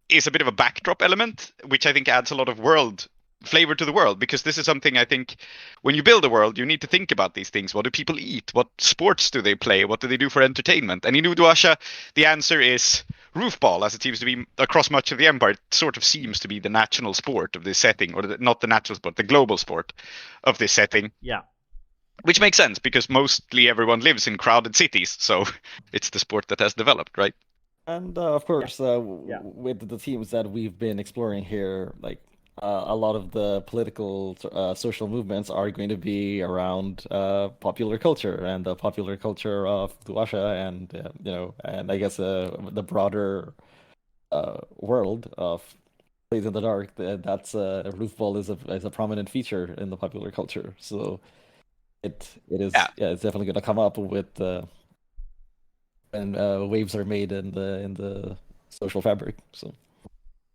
a bit of a backdrop element, which I think adds a lot of world flavor to the world, because this is something I think when you build a world, you need to think about these things. What do people eat? What sports do they play? What do they do for entertainment? And in Uduasha, the answer is roofball, as it seems to be across much of the empire. It sort of seems to be the national sport of this setting, or not the natural sport, the global sport of this setting. Yeah. Which makes sense, because mostly everyone lives in crowded cities, so it's the sport that has developed, right? And of course, with the themes that we've been exploring here, like a lot of the political social movements are going to be around popular culture and the popular culture of Uduasha, and and I guess the broader world of Blades in the Dark. That's roofball is a prominent feature in the popular culture. So it is it's definitely going to come up with when waves are made in the social fabric. So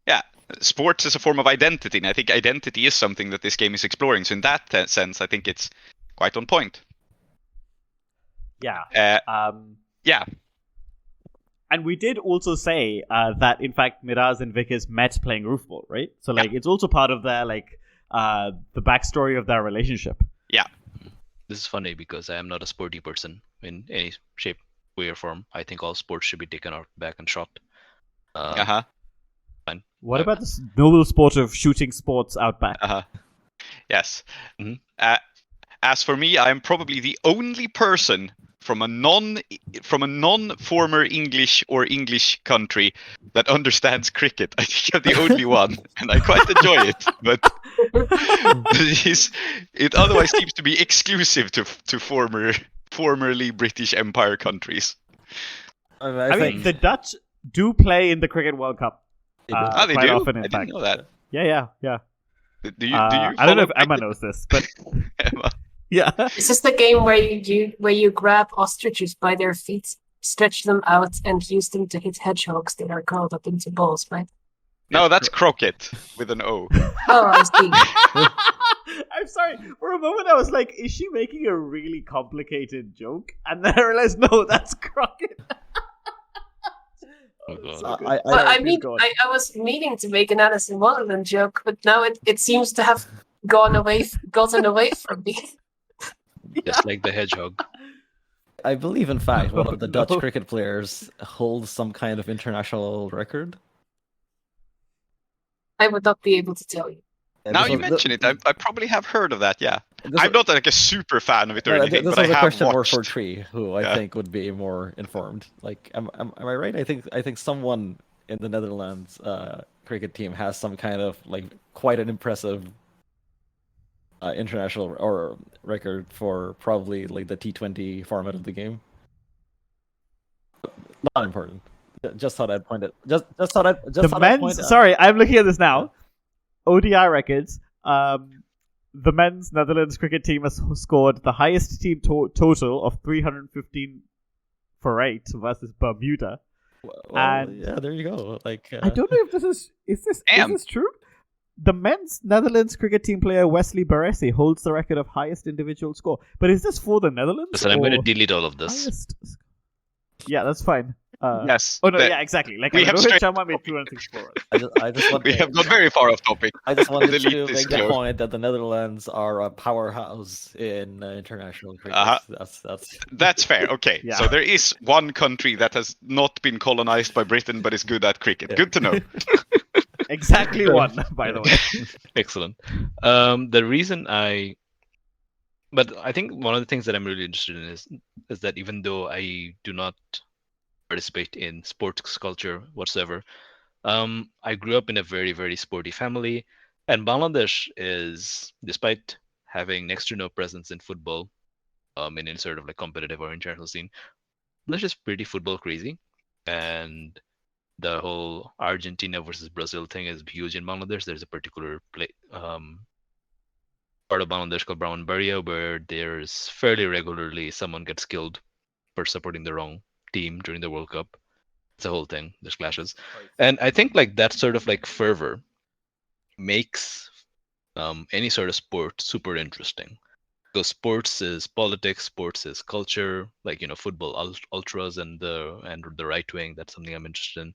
yeah. Sports is a form of identity, and I think identity is something that this game is exploring. So in that sense, I think it's quite on point. Yeah. Yeah. And we did also say that, in fact, Miraz and Vickers met playing Roofball, right? So, like, it's also part of their, like, the backstory of their relationship. Yeah. This is funny because I am not a sporty person in any shape, way, or form. I think all sports should be taken out back and shot. Fine. What about this noble sport of shooting sports out back? Yes. Mhm. As for me, I am probably the only person from a non-former English or English country that understands cricket. I think I'm the only one, and I quite enjoy it. But it otherwise seems to be exclusive to formerly British Empire countries. I mean, the Dutch do play in the Cricket World Cup. They quite do? often, in I fact. didn't know that. Yeah. Do you I don't know if follow Emma cricket? knows this, but Emma. yeah. Is this the game where you grab ostriches by their feet, stretch them out, and use them to hit hedgehogs that are curled up into balls, right? No, that's croquet with an O. Oh, I see. I'm sorry. For a moment, I was like, "Is she making a really complicated joke?" And then I realized, no, that's croquet. Oh, God. So good. Well, I Please mean, go on. I was meaning to make an Alice in Wonderland joke, but now it seems to have gotten away from me. Just like the hedgehog. I believe, in fact, one of the Dutch No. cricket players holds some kind of international record. I would not be able to tell you. Now you mention it, I probably have heard of that. Yeah, I'm not like a super fan of it or anything, This but I was a have question more watched. for Tree, who I think would be more informed. Like, am I right? I think someone in the Netherlands cricket team has some kind of like quite an impressive international or record for probably like the T20 format of the game. Not important. Just thought I'd point it. Just thought I'd The point men's. out. Sorry, I'm looking at this now. ODI records. The men's Netherlands cricket team has scored the highest team total of 315 for 8 versus Bermuda. Well, and- yeah, there you go. Like, I don't know if this is Damn. this true? The men's Netherlands cricket team player Wesley Baresi holds the record of highest individual score. But is this for the Netherlands? Listen, I'm going to or delete all of this. highest? Yeah, that's fine. Yes. Oh no, the- yeah, exactly. Like we have Rohit straight- Sharma made 264. I just want We have got very far off topic. I just wanted Delete to this make the Klow. point that the Netherlands are a powerhouse in international cricket. Uh-huh. That's That's fair. Okay, Yeah. so there is one country that has not been colonized by Britain but is good at cricket. Yeah. Good to know. Exactly one, by the way. Excellent. The reason but I think one of the things that I'm really interested in is that even though I do not participate in sports culture whatsoever, I grew up in a very, very sporty family, and Bangladesh is, despite having next to no presence in football, in any sort of like competitive or international scene, Bangladesh is pretty football crazy, and the whole Argentina versus Brazil thing is huge in Bangladesh. There's a particular part of Bangladesh called Brahmanbaria where there's fairly regularly someone gets killed for supporting the wrong team during the World Cup. It's a whole thing. There's clashes, and I think like that sort of like fervor makes any sort of sport super interesting. Because sports is politics, sports is culture. Like football ultras and the right wing. That's something I'm interested in,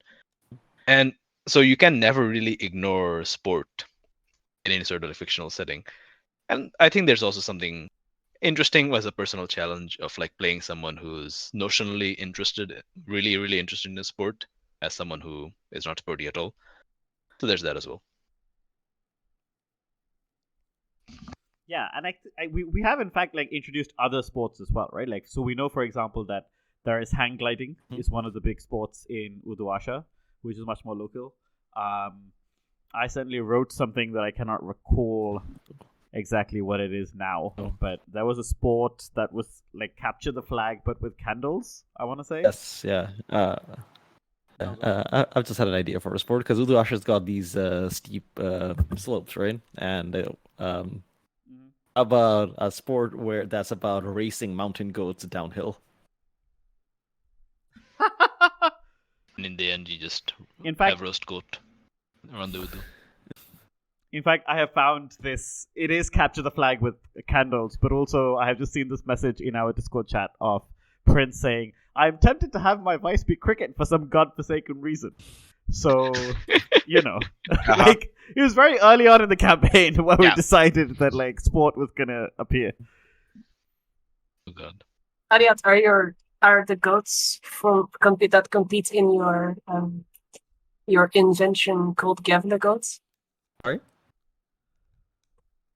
and so you can never really ignore sport in any sort of fictional setting. And I think there's also something interesting as a personal challenge of like playing someone who's notionally interested, really, really interested in a sport, as someone who is not sporty at all. So there's that as well. Yeah, and we have in fact like introduced other sports as well, right? Like, so we know, for example, that there is hang gliding is one of the big sports in Uduasha, which is much more local. I certainly wrote something that I cannot recall exactly what it is now, but there was a sport that was like capture the flag, but with candles. I want to say. yes, yeah. I've just had an idea for a sport because Uduasha's got these steep slopes, right? And about a sport where that's about racing mountain goats downhill. And in the end, you just In fact- have roast goat around the Udu. In fact, I have found this. It is capture the flag with candles, but also I have just seen this message in our Discord chat of Prince saying, "I'm tempted to have my vice be cricket for some godforsaken reason." So, you know, like it was very early on in the campaign where we decided that like sport was gonna appear. Oh god. Aadiyat, are the goats that compete in your invention called Gavler goats? Sorry?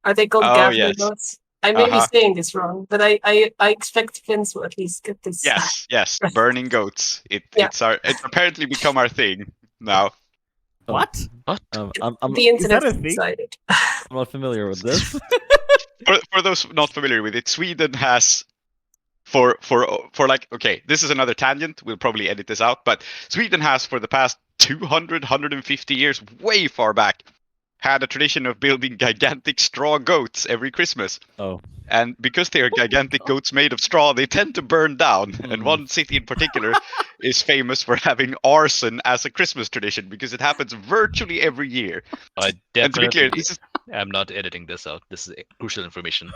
Are they called Oh, Gavler yes. goats? I may be saying this wrong, but I expect Vince will at least get this. Yes. Burning goats. It's apparently become our thing now. What? The internet a thing? decided. I'm not familiar with this. For those not familiar with it, Sweden has for like, okay, this is another tangent. We'll probably edit this out, but Sweden has for the past 200, 150 years, way far back, had a tradition of building gigantic straw goats every Christmas. Oh. And because they are gigantic goats made of straw, they tend to burn down. And one city in particular is famous for having arson as a Christmas tradition because it happens virtually every year. I And to be clear, definitely am not editing this out. This is crucial information.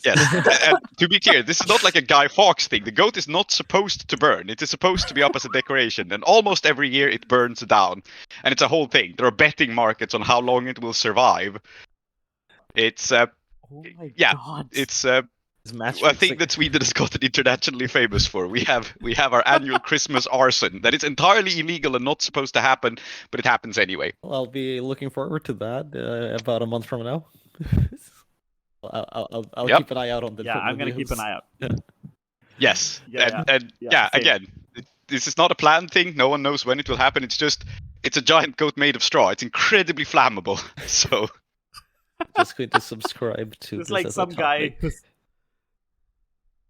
Yes, and to be clear, this is not like a Guy Fawkes thing. The goat is not supposed to burn. It is supposed to be up as a decoration. And almost every year it burns down. And it's a whole thing. There are betting markets on how long it will survive. It's Oh my god! it's a thing that Sweden has gotten internationally famous for. We have our annual Christmas arson that is entirely illegal and not supposed to happen, but it happens anyway. Well, I'll be looking forward to that about a month from now. I'll keep an eye out on the. Yeah, I'm gonna keep an eye out. Yes, Yeah, and same. again, this is not a planned thing. No one knows when it will happen. It's a giant goat made of straw. It's incredibly flammable. So Just going to subscribe to. It's this like as a some guy. topic.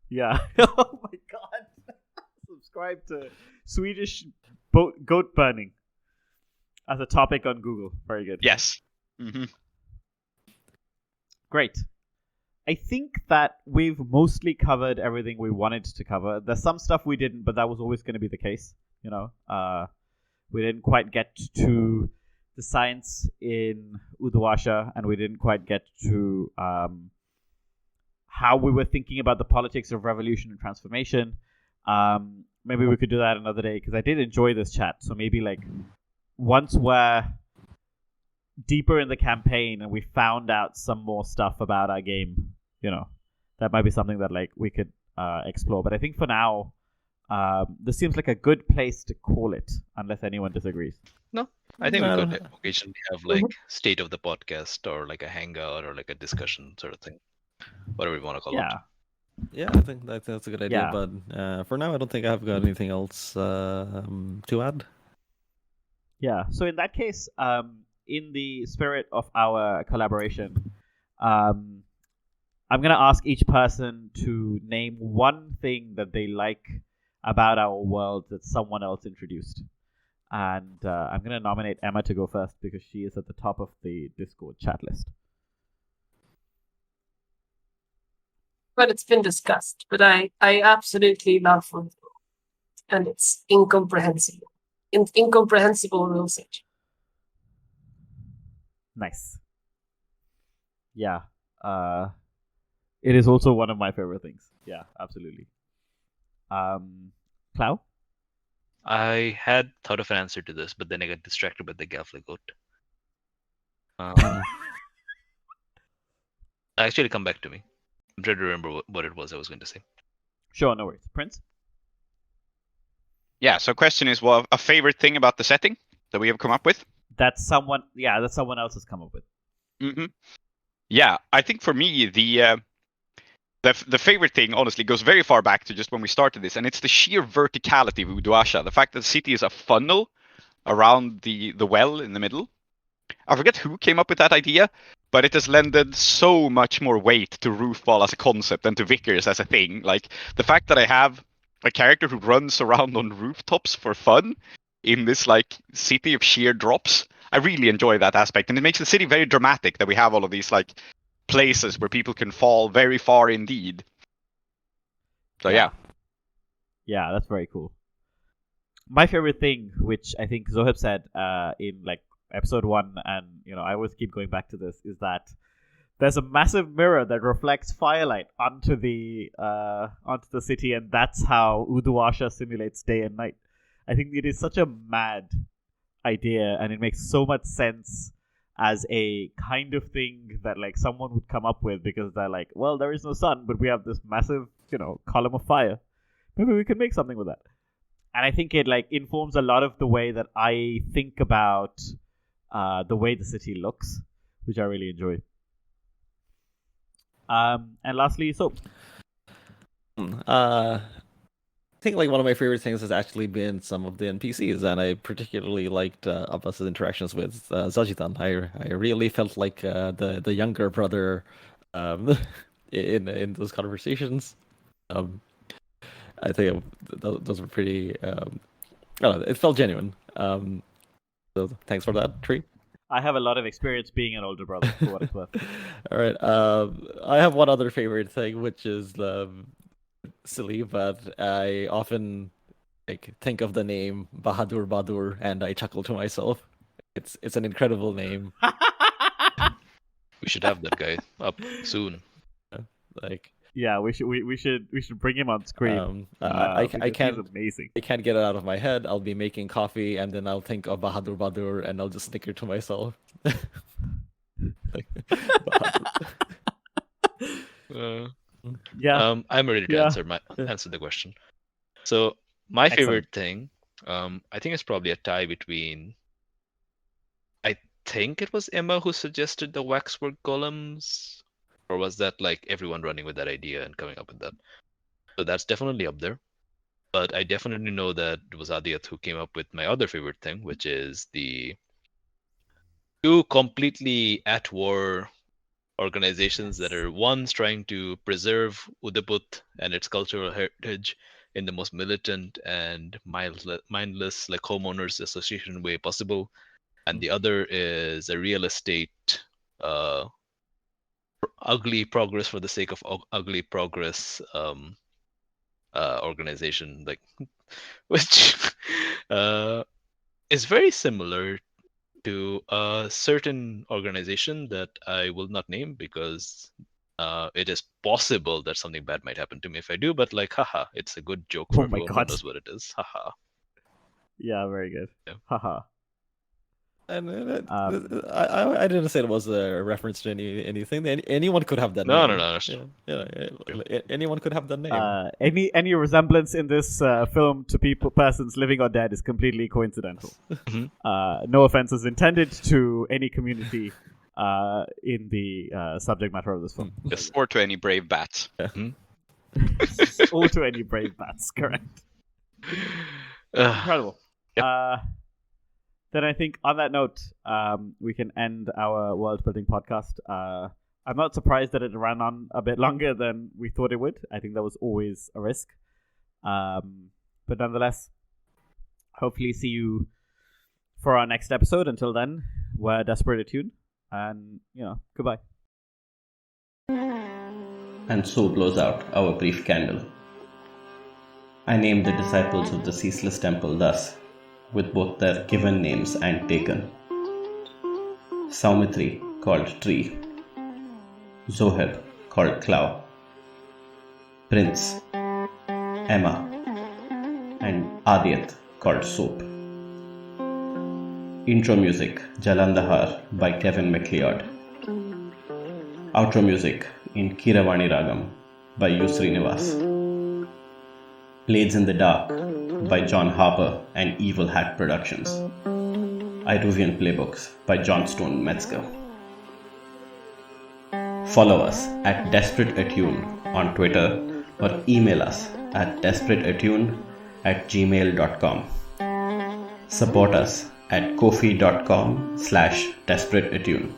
Yeah. Oh my god! Subscribe to Swedish goat burning as a topic on Google. Very good. yes. Mm-hmm. Great. I think that we've mostly covered everything we wanted to cover. There's some stuff we didn't, but that was always going to be the case. You know, we didn't quite get to the science in Uduasha, and we didn't quite get to how we were thinking about the politics of revolution and transformation. Maybe we could do that another day, because I did enjoy this chat. So maybe like once we're deeper in the campaign and we found out some more stuff about our game, you know, that might be something that like we could explore. But I think for now, this seems like a good place to call it, unless anyone disagrees. No, I think No, we I could occasionally have like state of the podcast or like a hangout or like a discussion sort of thing, whatever you want to call it. Yeah, I think that's a good idea. Yeah. But for now, I don't think I've got anything else to add. Yeah. So in that case, in the spirit of our collaboration, I'm going to ask each person to name one thing that they like about our world that someone else introduced. And I'm going to nominate Emma to go first because she is at the top of the Discord chat list. Well, it's been discussed, but I absolutely love Worldbuilding, and it's incomprehensible. Incomprehensible rule set. Nice. Yeah. It is also one of my favorite things. Yeah, absolutely. Klow? I had thought of an answer to this, but then I got distracted by the Gavle goat. Actually, come back to me. I'm trying to remember what it was I was going to say. Sure, no worries. Prince? Yeah. So, question is, what a favorite thing about the setting that we have come up with? That someone else has come up with. Mm-hmm. Yeah, I think for me the favorite thing, honestly, goes very far back to just when we started this, and it's the sheer verticality of Uduasha. The fact that the city is a funnel around the well in the middle. I forget who came up with that idea, but it has lended so much more weight to Roofball as a concept and to Vickers as a thing. Like the fact that I have a character who runs around on rooftops for fun in this like city of sheer drops. I really enjoy that aspect, and it makes the city very dramatic that we have all of these like places where people can fall very far indeed. So yeah. Yeah, that's very cool. My favorite thing, which I think Zoheb said in like episode 1, and you know I always keep going back to this, is that there's a massive mirror that reflects firelight onto the city, and that's how Uduasha simulates day and night. I think it is such a mad idea, and it makes so much sense as a kind of thing that like someone would come up with, because they're like, well, there is no sun, but we have this massive, column of fire. Maybe we can make something with that. And I think it like informs a lot of the way that I think about the way the city looks, which I really enjoy. And lastly, Soap. I think like one of my favorite things has actually been some of the NPCs, and I particularly liked Abbas's interactions with Zajitan. I really felt like the younger brother in those conversations. I think those were pretty. I don't know, it felt genuine. So thanks for that, Tree. I have a lot of experience being an older brother, for what it's worth. All right. I have one other favorite thing, which is silly, but I often think of the name Bahadur Badur, and I chuckle to myself. It's an incredible name. We should have that guy up soon. Yeah, we should bring him on screen. I can't. He's amazing. I can't get it out of my head. I'll be making coffee, and then I'll think of Bahadur Badur, and I'll just snicker to myself. Yeah. I'm ready to answer the question. So my favorite thing, I think it's probably a tie between. I think it was Emma who suggested the waxwork golems. Or was that like everyone running with that idea and coming up with that? So that's definitely up there. But I definitely know that it was Aadiyat who came up with my other favorite thing, which is the two completely at war organizations that are one's trying to preserve Udaput and its cultural heritage in the most militant and mindless like homeowners association way possible. And the other is a real estate ugly progress for the sake of ugly progress organization, like which is very similar to a certain organization that I will not name because it is possible that something bad might happen to me if I do, but like haha, it's a good joke for everyone who knows what it is. Haha. Yeah, very good. Yeah. Haha. And I didn't say it was a reference to anything. Anyone could have that No, name. No. Yeah, anyone could have that name. Any resemblance in this film to persons living or dead is completely coincidental. No offense is intended to any community in the subject matter of this film. Yes, or to any brave bats. Or to any brave bats, correct. Incredible. Yep. Then I think on that note, we can end our world building podcast. I'm not surprised that it ran on a bit longer than we thought it would. I think that was always a risk. But nonetheless, hopefully see you for our next episode. Until then, we're Desperate Attune. And, goodbye. And so blows out our brief candle. I named the disciples of the Ceaseless Temple thus, with both their given names and taken. Soumithri, called Tree. Zoheb, called Klow. Prince, Emma, and Aadiyat, called Soap. Intro music, Jalandhar by Kevin MacLeod. Outro music in Kiravani Ragam by Srinivas. Blades in the Dark by John Harper and Evil Hat Productions. Iruvian playbooks by Johnstone Metzger. Follow us at Desperate Attune on Twitter or email us at desperateattune@gmail.com. Support us at ko-fi.com/desperateattune.